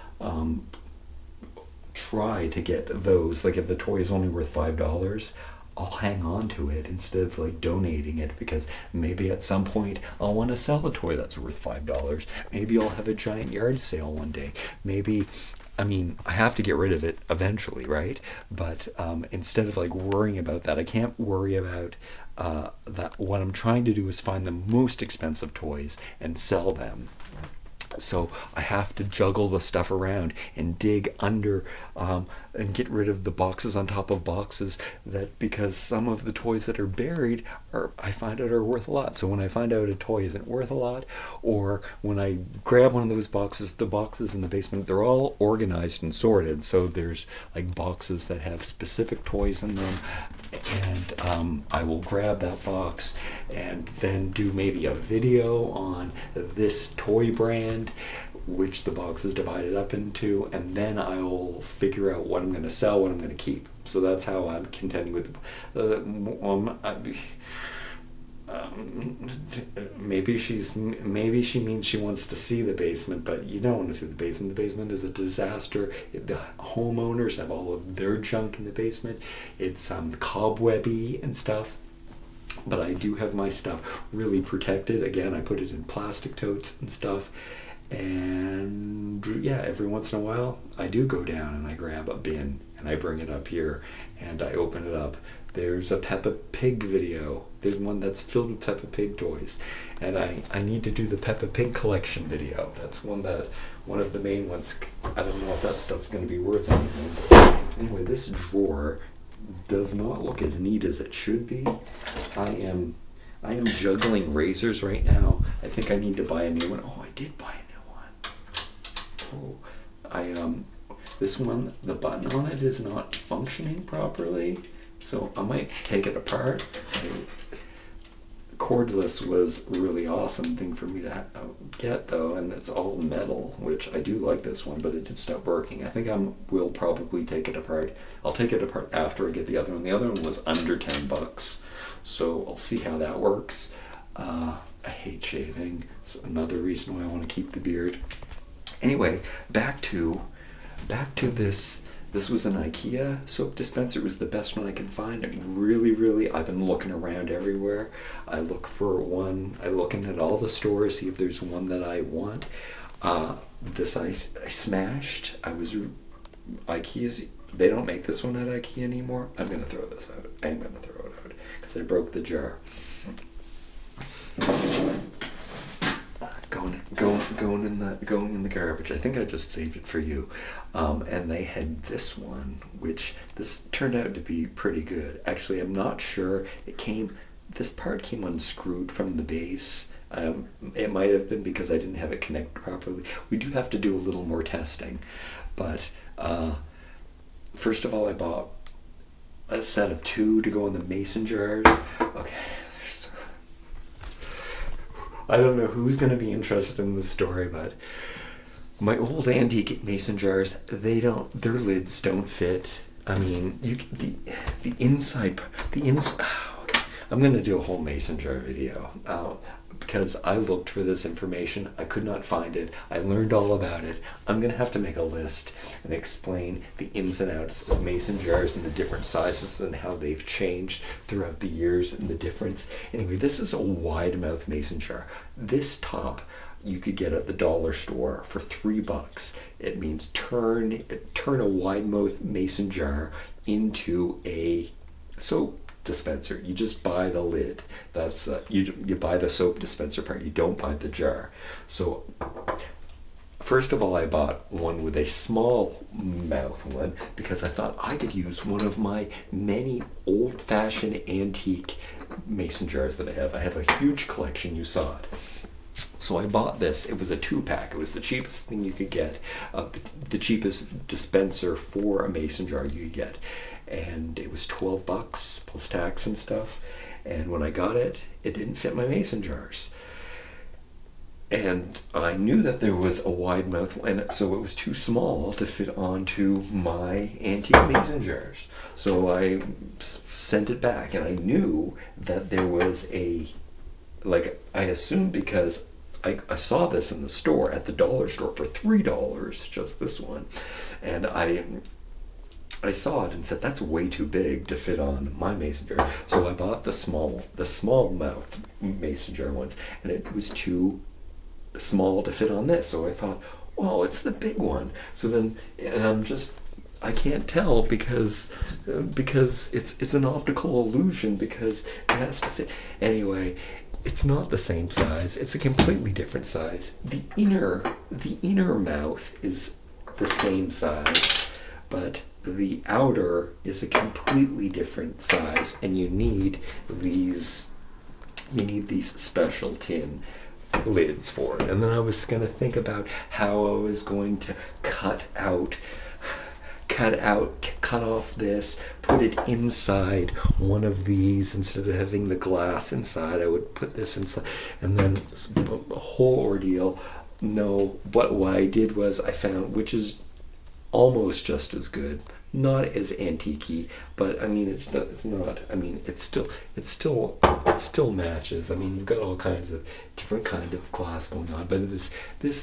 try to get those. Like if the toy is only worth $5, I'll hang on to it instead of like donating it, because maybe at some point I'll want to sell a toy that's worth $5. Maybe I'll have a giant yard sale one day. Maybe, I have to get rid of it eventually, right? But instead of like worrying about that, I can't worry about that. What I'm trying to do is find the most expensive toys and sell them. So I have to juggle the stuff around and dig under, and get rid of the boxes on top of boxes, that because some of the toys that are buried are, I find out, are worth a lot. So when I find out a toy isn't worth a lot, or when I grab one of those boxes, the boxes in the basement, they're all organized and sorted. So there's like boxes that have specific toys in them, and I will grab that box and then do maybe a video on this toy brand, which the box is divided up into, and then I'll figure out what I'm going to sell, what I'm going to keep. So that's how I'm contending with. Maybe she means she wants to see the basement, but you don't want to see the basement. The basement is a disaster. The homeowners have all of their junk in the basement. It's cobwebby and stuff. But I do have my stuff really protected. Again, I put it in plastic totes and stuff. And yeah, every once in a while, I do go down and I grab a bin and I bring it up here and I open it up. There's a Peppa Pig video. There's one that's filled with Peppa Pig toys. And I need to do the Peppa Pig collection video. That's one of the main ones. I don't know if that stuff's going to be worth anything. But anyway, this drawer does not look as neat as it should be. I am juggling razors right now. I think I need to buy a new one. Oh, I did buy a new one. Oh, this one, the button on it is not functioning properly, so I might take it apart. Cordless was a really awesome thing for me to get, though, and it's all metal, which I do like this one, but it did stop working. I think I will probably take it apart. I'll take it apart after I get the other one. The other one was under $10, so I'll see how that works. I hate shaving, so another reason why I want to keep the beard. Anyway, back to this. This was an IKEA soap dispenser. It was the best one I can find. I've been looking around everywhere. I look for one. I'm looking at all the stores, see if there's one that I want. This I smashed. IKEA's, they don't make this one at IKEA anymore. I'm going to throw this out. I'm going to throw it out because I broke the jar. Going in the garbage. I think I just saved it for you. And they had this one, which this turned out to be pretty good. Actually, I'm not sure. This part came unscrewed from the base. It might have been because I didn't have it connected properly. We do have to do a little more testing. But first of all, I bought a set of 2 to go in the mason jars. Okay. I don't know who's going to be interested in this story, but my old antique mason jars, their lids don't fit. I mean, the inside, I'm going to do a whole mason jar video, because I looked for this information. I could not find it. I learned all about it. I'm going to have to make a list and explain the ins and outs of mason jars and the different sizes and how they've changed throughout the years and the difference. Anyway, this is a wide mouth mason jar. This top you could get at the dollar store for $3. It means turn a wide mouth mason jar into a soap dispenser. You just buy the lid. That's you buy the soap dispenser part. You don't buy the jar. So first of all, I bought one with a small mouth one because I thought I could use one of my many old-fashioned antique mason jars that I have. I have a huge collection. You saw it. So I bought this. It was a 2-pack. It was the cheapest thing you could get, the cheapest dispenser for a mason jar you could get. And it was $12 plus tax and stuff. And when I got it, it didn't fit my mason jars. And I knew that there was a wide mouth, and so it was too small to fit onto my antique mason jars. So I sent it back, and I knew that there was I assumed because I saw this in the store at the dollar store for $3, just this one. And I saw it and said, that's way too big to fit on my mason jar. So I bought the small mouth mason jar ones, and it was too small to fit on this. So I thought, well, it's the big one. So then, and I can't tell because it's an optical illusion because it has to fit. Anyway, it's not the same size. It's a completely different size. The inner mouth is the same size, but the outer is a completely different size, and you need these special tin lids for it. And then I was going to think about how I was going to cut off this, put it inside one of these instead of having the glass inside. I would put this inside, and then a whole ordeal. No, but what I did was I found, which is almost just as good, not as antique-y, but I mean it's not. I mean it still matches. I mean you've got all kinds of different kind of glass going on, but this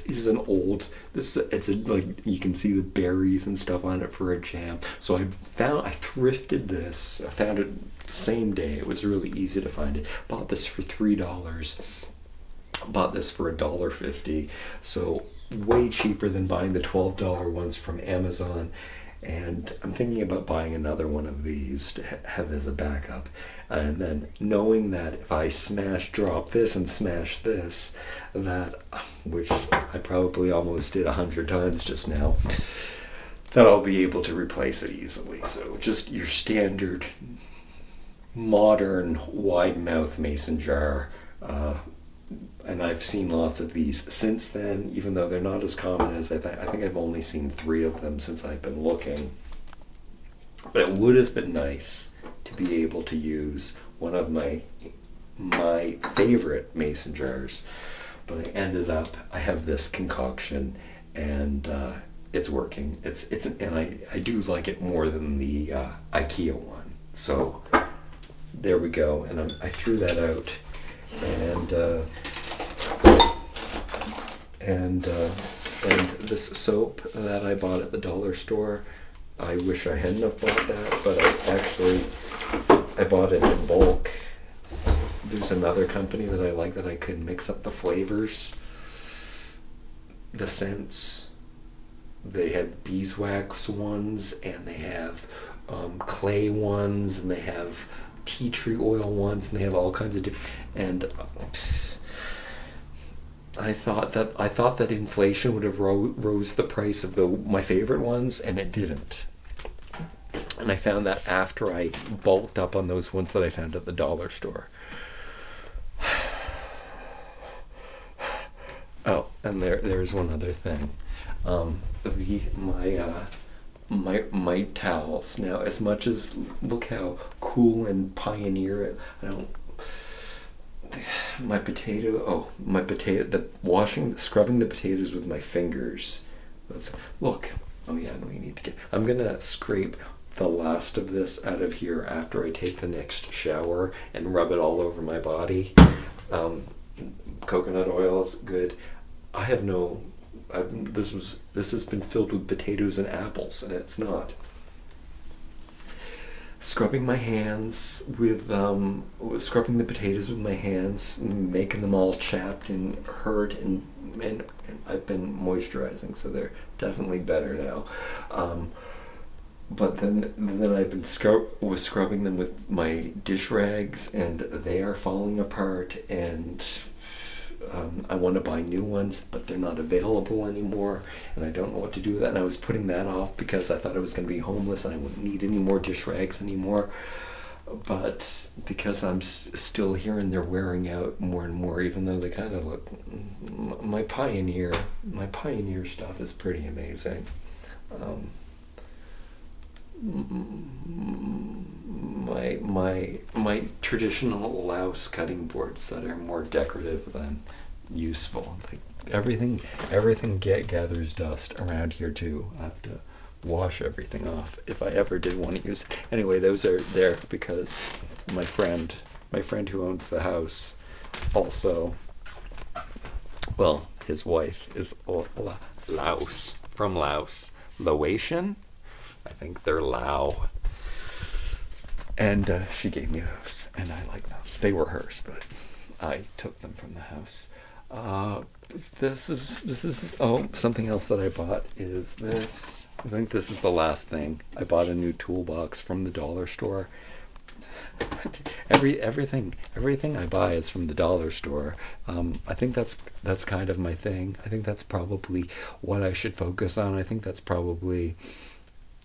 is an old. Like you can see the berries and stuff on it for a jam. So I thrifted this. I found it the same day. It was really easy to find it. Bought this for $3. Bought this for $1.50. So way cheaper than buying the $12 ones from Amazon. And I'm thinking about buying another one of these to have as a backup. And then knowing that if I drop this and smash this, which I probably almost did 100 times just now, that I'll be able to replace it easily. So just your standard modern wide mouth mason jar. And I've seen lots of these since then, even though they're not as common as I think I've only seen 3 of them since I've been looking. But it would have been nice to be able to use one of my favorite mason jars. But I have this concoction, and it's working. And I do like it more than the IKEA one. So there we go. And I threw that out. And this soap that I bought at the dollar store, I wish I hadn't have bought that, but I bought it in bulk. There's another company that I like that I could mix up the flavors, the scents. They have beeswax ones, and they have clay ones, and they have tea tree oil ones, and they have all kinds of different. And I thought that inflation would have rose the price of my favorite ones, and it didn't. And I found that after I bulked up on those ones that I found at the dollar store. Oh, and there's one other thing. My towels. Now, as much as look how cool and pioneer scrubbing the potatoes with my fingers. I'm gonna scrape the last of this out of here after I take the next shower and rub it all over my body. Coconut oil is good. This has been filled with potatoes and apples, and it's not. Scrubbing my hands scrubbing the potatoes with my hands, making them all chapped and hurt, and I've been moisturizing, so they're definitely better now. But then I've been scrubbing them with my dish rags, and they are falling apart, and I want to buy new ones, but they're not available anymore, and I don't know what to do with that. And I was putting that off because I thought I was going to be homeless and I wouldn't need any more dish rags anymore. But because I'm still hearing they're wearing out more and more, even though they kind of look, my Pioneer stuff is pretty amazing. My traditional louse cutting boards that are more decorative than useful. Like everything gathers dust around here too. I have to wash everything off if I ever did want to use it. Anyway, those are there because my friend who owns the house also, well, his wife is Laos, from Laos, Laotian. I think they're Lao. And she gave me those, and I like them. They were hers, but I took them from the house. Uh, this is something else that I bought is this. I think this is the last thing. I bought a new toolbox from the dollar store. Everything I buy is from the dollar store. I think that's kind of my thing. I think that's probably what I should focus on. I think that's probably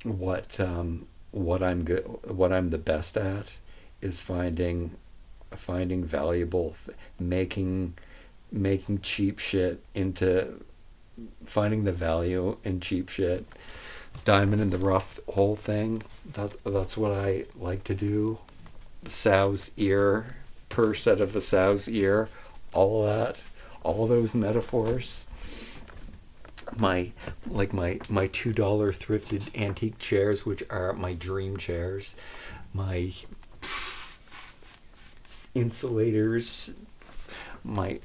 what I'm the best at is finding valuable making cheap shit into finding the value in cheap shit, diamond in the rough whole thing. That's what I like to do. Sow's ear, per set of the sow's ear, all that, all those metaphors. My $2 thrifted antique chairs, which are my dream chairs, my insulators, my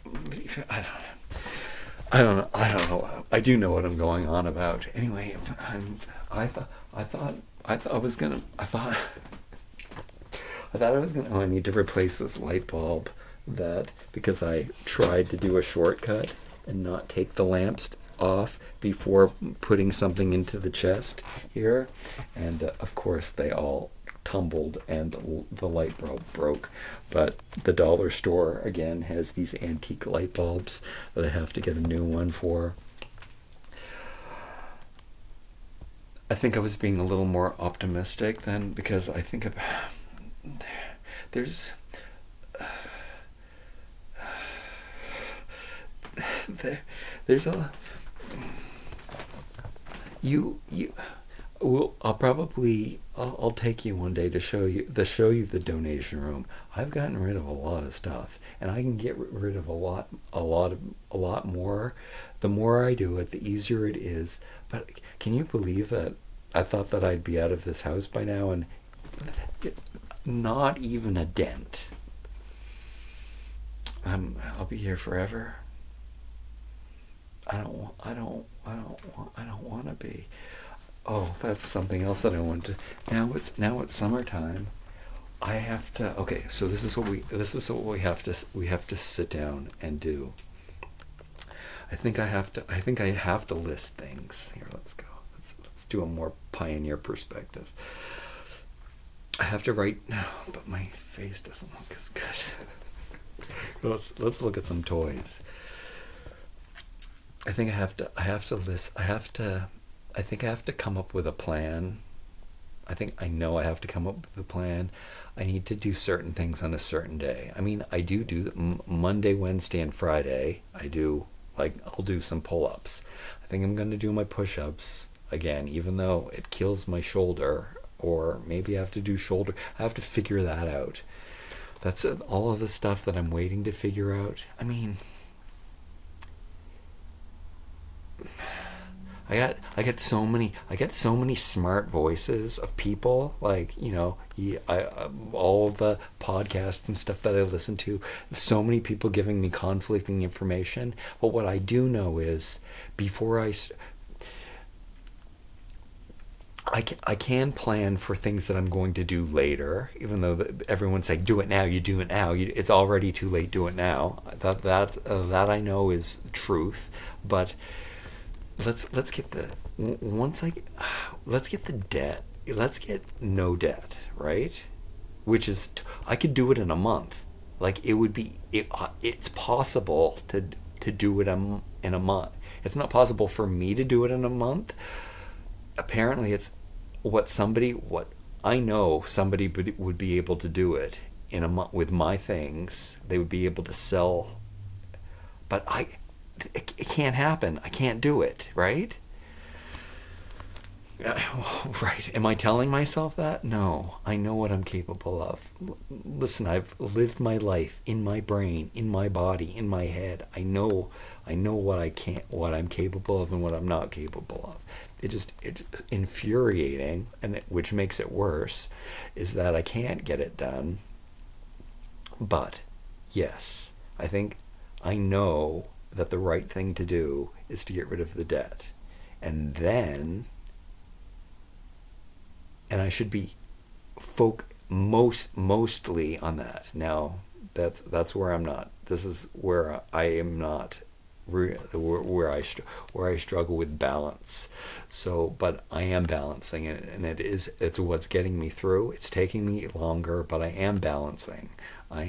I do know what I'm going on about. Anyway, I thought I was gonna. Oh, I need to replace this light bulb. That because I tried to do a shortcut and not take the lamps off before putting something into the chest here, and of course they all tumbled and the light bulb broke. But the dollar store again has these antique light bulbs that I have to get a new one for. I think I was being a little more optimistic then because I think there's there's a you well I'll take you one day to show you the donation room. I've gotten rid of a lot of stuff and I can get rid of a lot more. The more I do it, the easier it is. But can you believe that I thought that I'd be out of this house by now and not even a dent. I'll be here forever. I don't want to be. Oh, that's something else that I want to. Now it's summertime. I have to. Okay, so this is what we have to sit down and do. I think I have to list things. Here, let's go. Let's do a more pioneer perspective. I have to write now, but my face doesn't look as good. Let's look at some toys. I think I have to list. I think I have to come up with a plan. I know I have to come up with a plan. I need to do certain things on a certain day. I mean, I do Monday, Wednesday, and Friday. I'll do some pull-ups. I think I'm going to do my push-ups again, even though it kills my shoulder. Or maybe I have to do shoulder. I have to figure that out. That's all of the stuff that I'm waiting to figure out. I mean, I get so many smart voices of people all the podcasts and stuff that I listen to. So many people giving me conflicting information. But what I do know is before I can plan for things that I'm going to do later, even though everyone's saying, do it now, you do it now. It's already too late, do it now. That I know is truth. But let's get the debt. Let's get no debt, right? Which is, I could do it in a month. It's possible to do it in a month. It's not possible for me to do it in a month. Apparently it's what I know somebody would be able to do it in a month with my things. They would be able to sell, but it can't happen. I can't do it, right? Right. Am I telling myself that? No. I know what I'm capable of. Listen, I've lived my life in my brain, in my body, in my head. I know what I'm capable of and what I'm not capable of. It's infuriating, which makes it worse, is that I can't get it done. But yes, I think I know that the right thing to do is to get rid of the debt. And then I should be mostly on that. Now that's where I'm not. where I am not where I struggle with balance. So, but I am balancing it, and it's what's getting me through. It's taking me longer, but I am balancing. I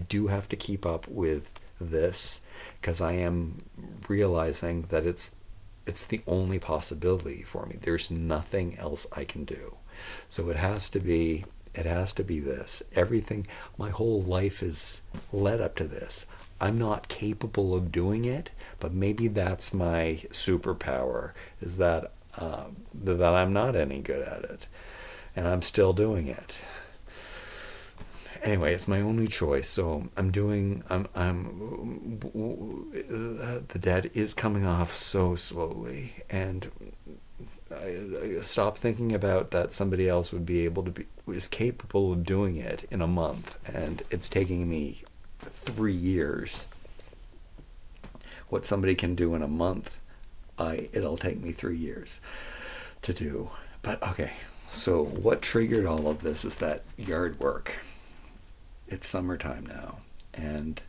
do have to keep up with this because I am realizing that it's the only possibility for me. There's nothing else I can do. So it has to be this. Everything, my whole life is led up to this. I'm not capable of doing it, but maybe that's my superpower, is that I'm not any good at it, and I'm still doing it. Anyway, it's my only choice, so the debt is coming off so slowly, and I stop thinking about that somebody else is capable of doing it in a month, and it's taking me 3 years. What somebody can do in a month, it'll take me 3 years to do. But okay, so what triggered all of this is that yard work. It's summertime now, and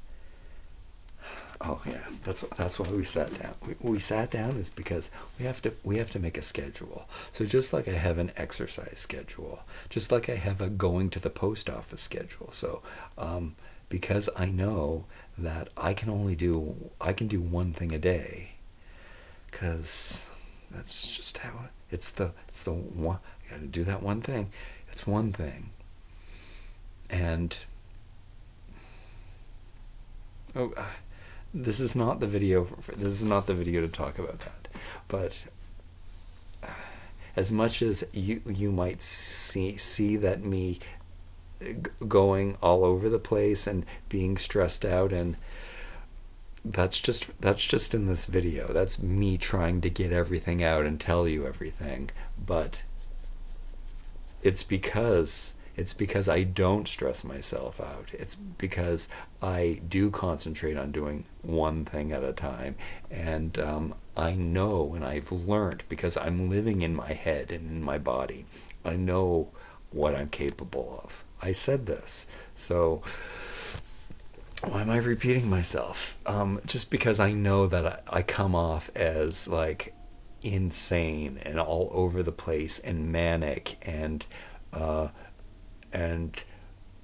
oh yeah, that's why we sat down. We sat down is because we have to make a schedule. So just like I have an exercise schedule, just like I have a going to the post office schedule. So because I know that I can do one thing a day, because that's just how it's the one. I got to do that one thing. It's one thing, and this is not the video. This is not the video to talk about that. But as much as you might see that me going all over the place and being stressed out, and that's just in this video. That's me trying to get everything out and tell you everything. But it's because I don't stress myself out. It's because I do concentrate on doing one thing at a time, and I know, and I've learned, because I'm living in my head and in my body, I know what I'm capable of. I said this, so why am I repeating myself? Just because I know that I come off as like insane and all over the place and manic, and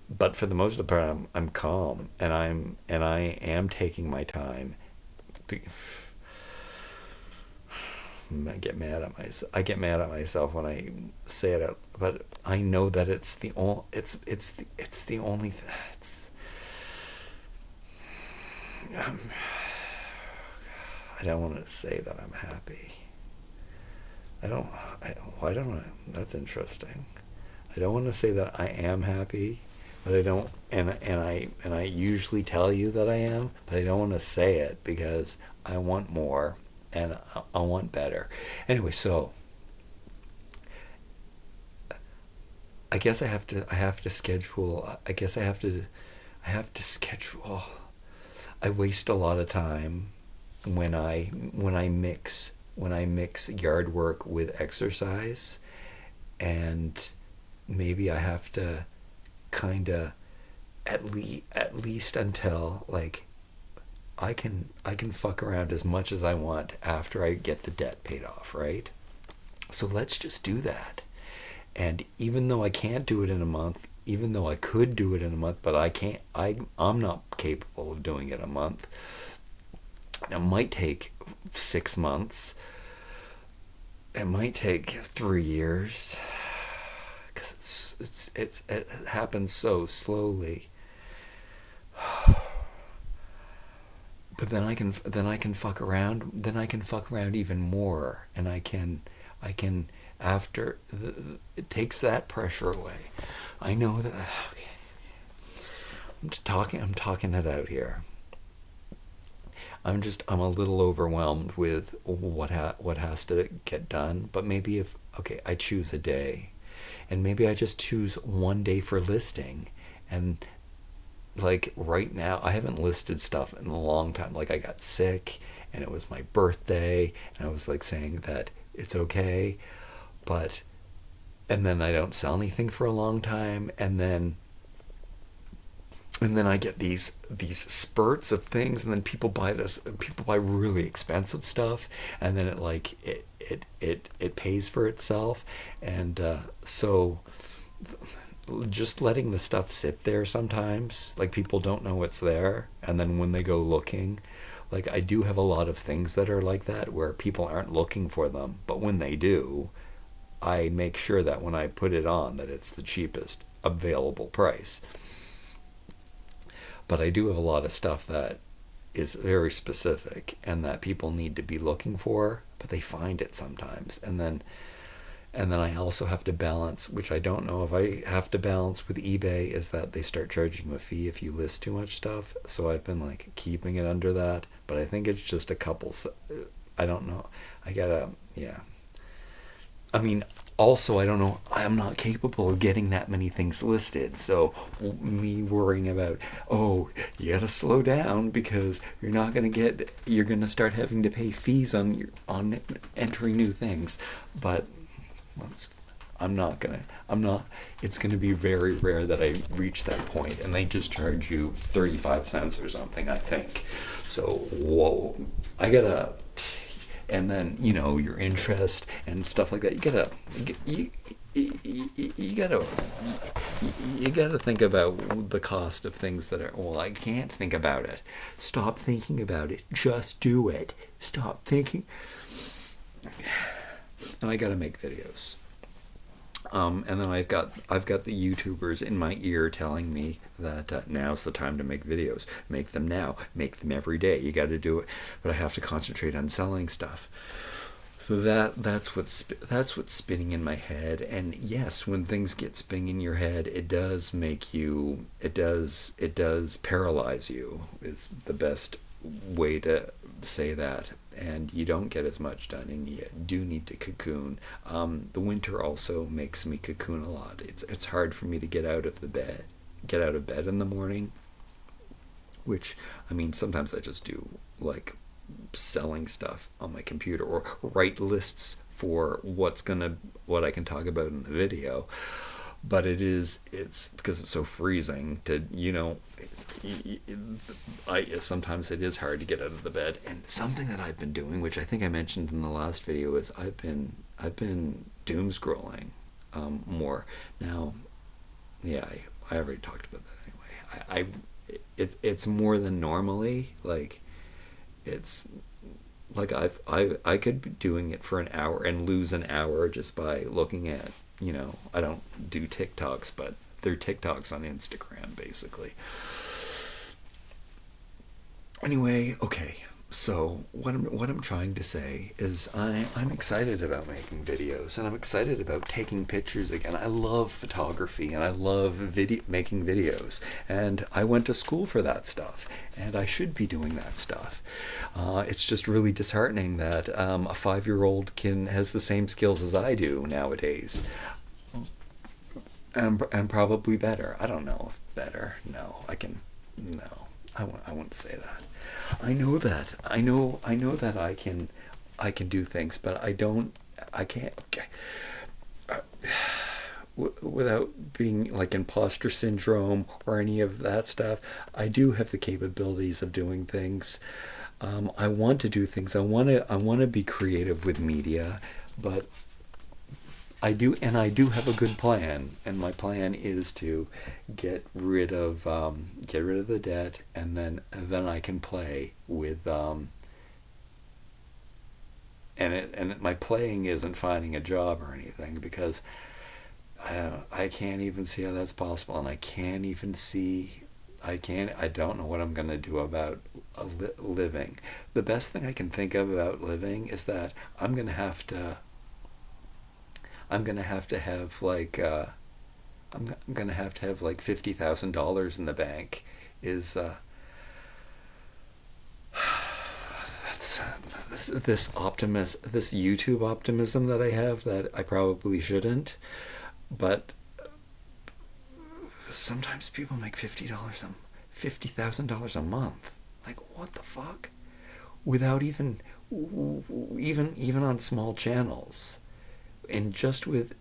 but for the most part I'm calm, and I am taking my time. I get mad at myself when I say it out, but I know that it's the only I don't want to say that I'm happy. Why don't I? That's interesting. I don't want to say that I am happy, but I don't, and I usually tell you that I am, but I don't want to say it because I want more, and I want better. Anyway, so I guess I have to schedule. I guess I have to schedule. I waste a lot of time when I mix yard work with exercise, and maybe I have to kind of at least until like I can fuck around as much as I want after I get the debt paid off, right? So let's just do that. And even though I can't do it in a month, even though I could do it in a month, but I can't, I'm not capable of doing it a month. It might take 6 months. It might take 3 years, because it happens so slowly. But then I can fuck around. Then I can fuck around even more, and I can after it takes that pressure away. I know that. Okay. I'm talking it out here. I'm a little overwhelmed with what has to get done. But maybe I choose a day, and maybe I just choose one day for listing. And like right now, I haven't listed stuff in a long time. Like I got sick, and it was my birthday, and I was like saying that it's okay, and then I don't sell anything for a long time, and then and then I get these spurts of things, and then people buy really expensive stuff, and then it pays for itself, and so just letting the stuff sit there sometimes, like people don't know it's there, and then when they go looking, like I do have a lot of things that are like that where people aren't looking for them, but when they do, I make sure that when I put it on that it's the cheapest available price. But I do have a lot of stuff that is very specific and that people need to be looking for, but they find it sometimes. And then I also have to balance, which I don't know if I have to balance with eBay, is that they start charging you a fee if you list too much stuff. So I've been like keeping it under that, but I think it's just a couple. I don't know. I gotta, yeah. I mean, also, I don't know. I'm not capable of getting that many things listed. So me worrying about, oh, you gotta slow down because you're not gonna get. You're gonna start having to pay fees on entering new things. But let's. I'm not gonna. I'm not. It's gonna be very rare that I reach that point, and they just charge you 35 cents or something, I think. So whoa, I gotta. And then your interest and stuff like that. You gotta think about the cost of things that are. Well, I can't think about it. Stop thinking about it. Just do it. Stop thinking. And I gotta make videos. And then I've got the YouTubers in my ear telling me that now's the time to make videos. Make them now. Make them every day. You got to do it. But I have to concentrate on selling stuff. So that's what's spinning in my head. And yes, when things get spinning in your head, it does paralyze you. Is the best way to say that. And you don't get as much done, and you do need to cocoon. The winter also makes me cocoon a lot. It's hard for me to get out of bed in the morning, which, I mean, sometimes I just do like selling stuff on my computer or write lists for what I can talk about in the video. But it's because it's so freezing to, sometimes it is hard to get out of the bed. And something that I've been doing, which I think I mentioned in the last video, is I've been doom scrolling more. Now, yeah, I already talked about that anyway. It's more than normally. Like, it's like I could be doing it for an hour and lose an hour just by looking at, I don't do TikToks, but they're TikToks on Instagram, basically. Anyway, okay. So what I'm trying to say is I'm excited about making videos, and I'm excited about taking pictures again. I love photography, and I love making videos, and I went to school for that stuff, and I should be doing that stuff. It's just really disheartening that a 5-year-old has the same skills as I do nowadays, and probably better. I don't know if better. No, I wouldn't say that. I know that. I know that I can do things, but I can't. Okay. Without being like imposter syndrome or any of that stuff, I do have the capabilities of doing things. I want to do things. I want to be creative with media, but I do have a good plan, and my plan is to get rid of the debt, and then I can play with my playing isn't finding a job or anything, because I can't even see how that's possible, and I don't know what I'm gonna do about living. The best thing I can think of about living is that I'm gonna have to have like I'm gonna have to have like $50,000 in the bank. Is that's this YouTube optimism that I have that I probably shouldn't, but sometimes people make $50,000 a month. Like, what the fuck? Without even on small channels. And just with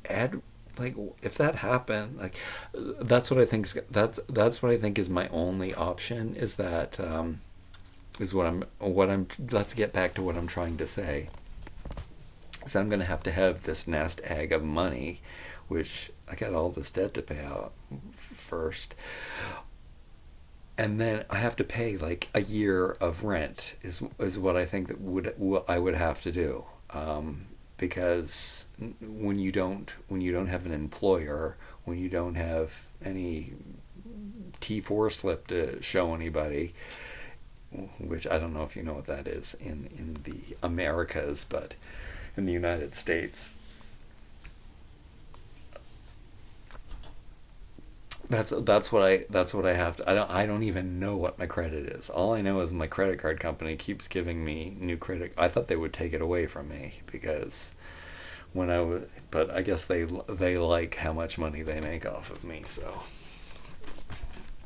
like if that happened, like that's what I think. That's what I think is my only option. Is that is what I'm. Let's get back to what I'm trying to say. So I'm going to have this nest egg of money, which I got all this debt to pay out first, and then I have to pay like a year of rent is what I think that what I would have to do, because when you don't have an employer, when you don't have any T4 slip to show anybody, which I don't know if you know what that is in the Americas, but in the United States, that's what I have to. I don't even know what my credit is. All I know is my credit card company keeps giving me new credit. I thought they would take it away from me because when I was, but I guess they like how much money they make off of me, so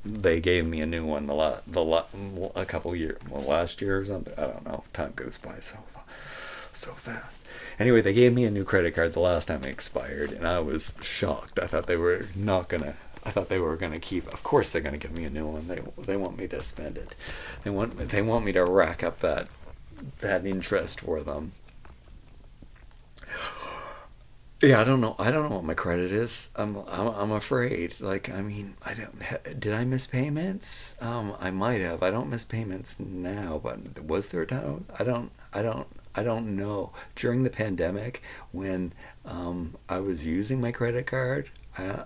they gave me a new one a couple years, well, last year or something. I don't know. Time goes by so fast. Anyway, they gave me a new credit card the last time it expired, and I was shocked. I thought they were not gonna. I thought they were gonna keep. Of course, they're gonna give me a new one. They want me to spend it. They want me to rack up that interest for them. Yeah, I don't know what my credit is. I'm afraid. Like, I mean, I don't. Did I miss payments? I might have. I don't miss payments now, but was there a time? I don't know. During the pandemic, when I was using my credit card, and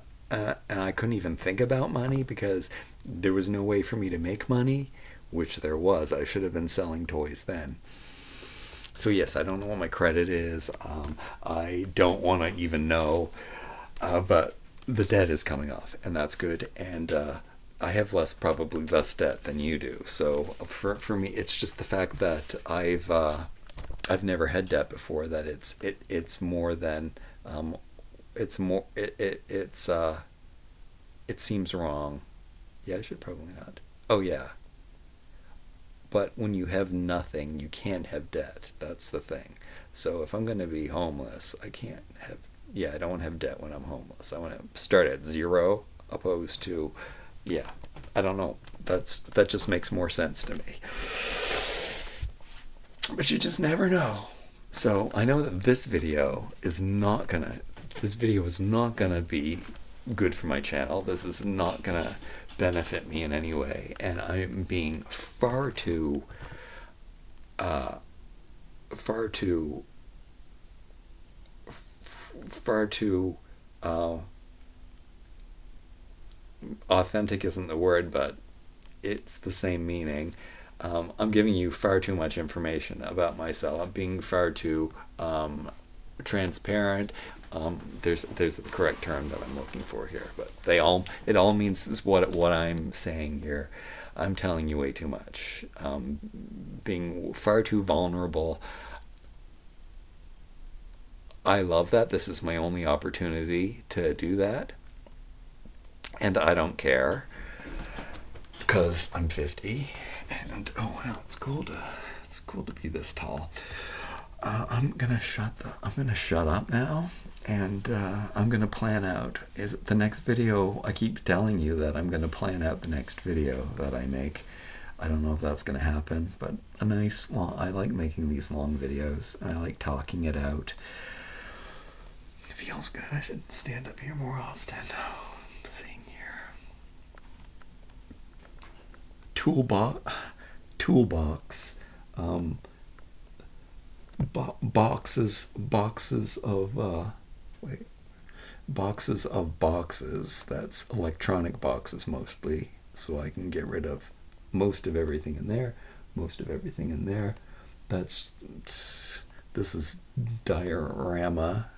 I couldn't even think about money because there was no way for me to make money, which there was. I should have been selling toys then. So yes, I don't know what my credit is. I don't want to even know, but the debt is coming off, and that's good. And I have probably less debt than you do. So for me, it's just the fact that I've never had debt before. That it's more than it's more it seems wrong. Yeah, I should probably not. Oh yeah. But when you have nothing, you can't have debt. That's the thing. So if I'm going to be homeless, I can't have. Yeah, I don't want to have debt when I'm homeless. I want to start at zero, opposed to, yeah, I don't know. That just makes more sense to me. But you just never know. So I know that this video is not gonna. This video is not gonna be good for my channel. This is not gonna benefit me in any way, and I'm being far too uh, far too far too authentic isn't the word, but it's the same meaning. I'm giving you far too much information about myself. I'm being far too transparent. There's the correct term that I'm looking for here, but it all means is what I'm saying here. I'm telling you way too much. Being far too vulnerable. I love that. This is my only opportunity to do that, and I don't care because I'm 50, and oh wow, it's cool to be this tall. I'm gonna shut up now, and I'm gonna plan out. Is it the next video? I keep telling you that I'm gonna plan out the next video that I make. I don't know if that's gonna happen, but a nice long. I like making these long videos, and I like talking it out. It feels good. I should stand up here more often. I'm seeing here. Toolbox. Boxes of boxes of boxes. That's electronic boxes mostly, so I can get rid of most of everything in there. That's this is diorama.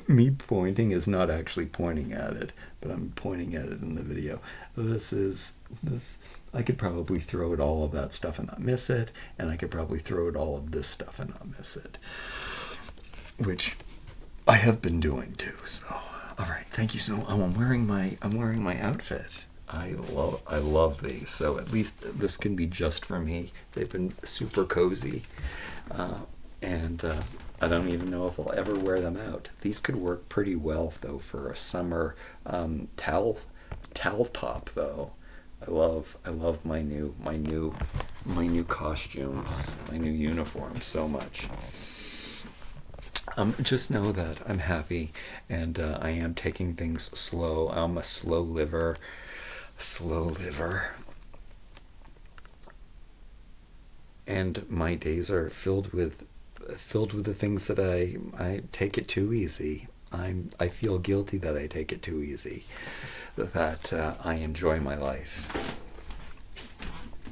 Me pointing is not actually pointing at it, but I'm pointing at it in the video. This. I could probably throw out all of that stuff and not miss it, and I could probably throw out all of this stuff and not miss it, which I have been doing too. So, all right, thank you so much. I'm wearing my outfit. I love these. So at least this can be just for me. They've been super cozy, and I don't even know if I'll ever wear them out. These could work pretty well though for a summer towel top though. I love my new costumes, my new uniform so much. Just know that I'm happy, and I am taking things slow. I'm a slow liver, and my days are filled with the things that I take it too easy. I feel guilty that I take it too easy. That I enjoy my life.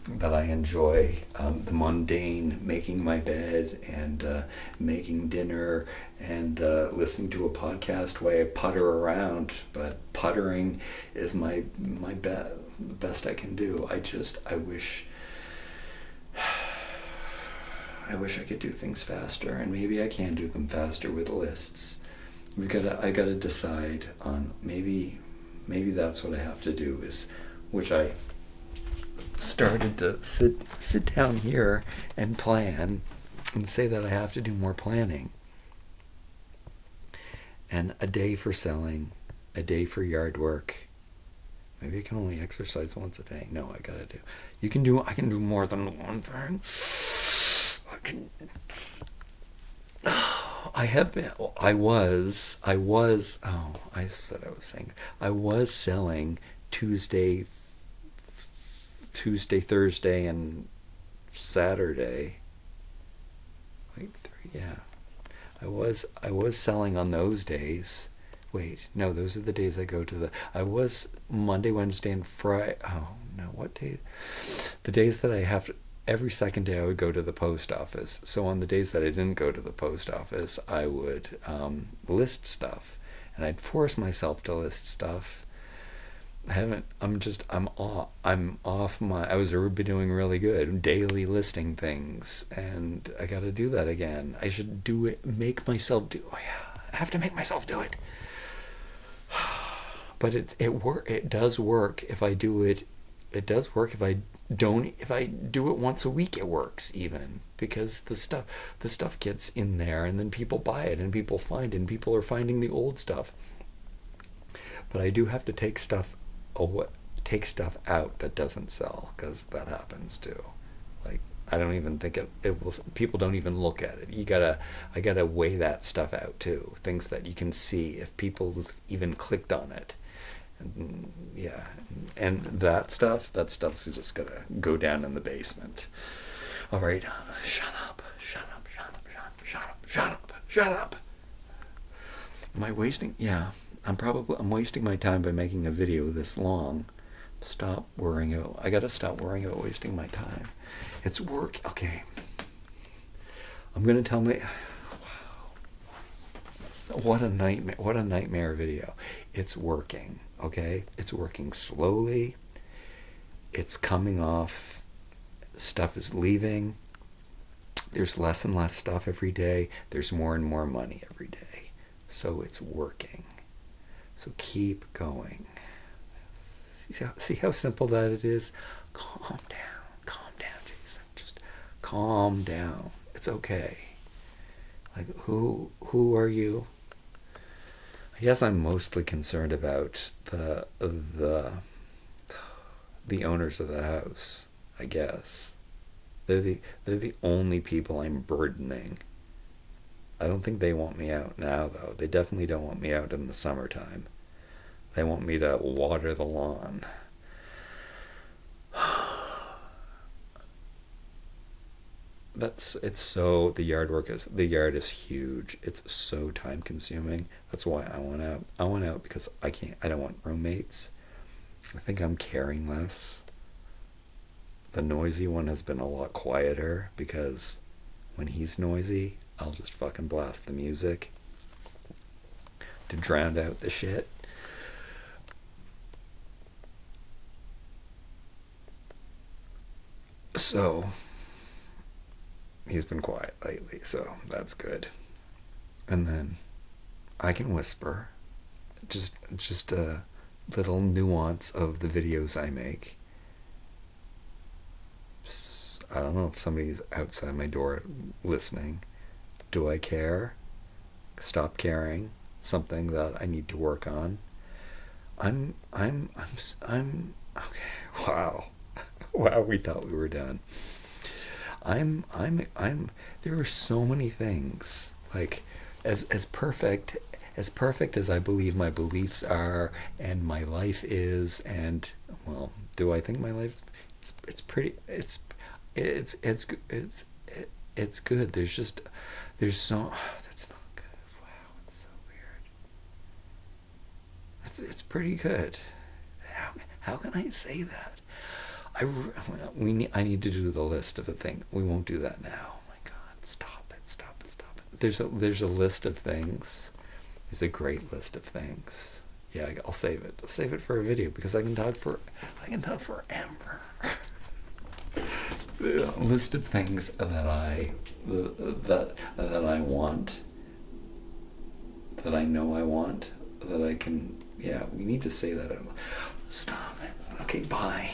That I enjoy the mundane, making my bed and making dinner and listening to a podcast while I putter around. But puttering is the best I can do. I wish I could do things faster, and maybe I can do them faster with lists. I gotta decide on maybe that's what I have to do, is which I started to sit down here and plan and say that I have to do more planning. And a day for selling, a day for yard work. Maybe I can only exercise once a day. No, I can do more than one thing. I was selling Tuesday, Thursday, and Saturday. Wait, yeah. I was selling on those days. Wait, no, those are the days I go to I was Monday, Wednesday, and Friday. Oh, no, what day? The days that I have to, every second day I would go to the post office. So on the days that I didn't go to the post office, I would list stuff. And I'd force myself to list stuff. I'm off I was doing really good, daily listing things. And I got to do that again. I should do it, oh yeah, I have to make myself do it. But it does work if I do it. It does work if I do it once a week. It works, even because the stuff gets in there, and then people buy it, and people find it, and people are finding the old stuff. But I do have to take stuff out that doesn't sell, because that happens too. Like, I don't even think it will. People don't even look at it. I gotta weigh that stuff out too. Things that you can see if people even clicked on it. And, yeah, and that stuff's just gonna go down in the basement. All right, shut up. Am I wasting? Yeah, I'm wasting my time by making a video this long. I gotta stop worrying about wasting my time. It's work. Okay, I'm gonna tell my. What a nightmare video. It's working, okay? It's working slowly. It's coming off. Stuff is leaving. There's less and less stuff every day. There's more and more money every day. So it's working. So keep going. See how simple that it is? Calm down, Jason. Just calm down. It's okay. Like, who are you? I guess I'm mostly concerned about the owners of the house. I guess they're the only people I'm burdening. I don't think they want me out now, though. They definitely don't want me out in the summertime. They want me to water the lawn. The yard is huge. It's so time consuming. That's why I want out. I want out because I don't want roommates. I think I'm caring less. The noisy one has been a lot quieter, because when he's noisy, I'll just fucking blast the music to drown out the shit. So he's been quiet lately, so that's good. And then I can whisper, just a little nuance of the videos I make. I don't know if somebody's outside my door listening. Do I care? Stop caring. Something that I need to work on. I'm okay. Wow. Wow, we thought we were done. There are so many things. Like, as perfect as I believe my beliefs are and my life is, and, well, do I think my life, it's pretty, it's, it's good. There's so, that's not good. Wow, it's so weird. It's pretty good. How can I say that? I need to do the list of the thing. We won't do that now. Oh my God, stop it, stop it, stop it. There's a list of things. There's a great list of things. Yeah, I'll save it. I'll save it for a video because I can talk forever. A list of things that I want, that I know I want, that I can. Yeah, we need to say that. Stop it. Okay, bye.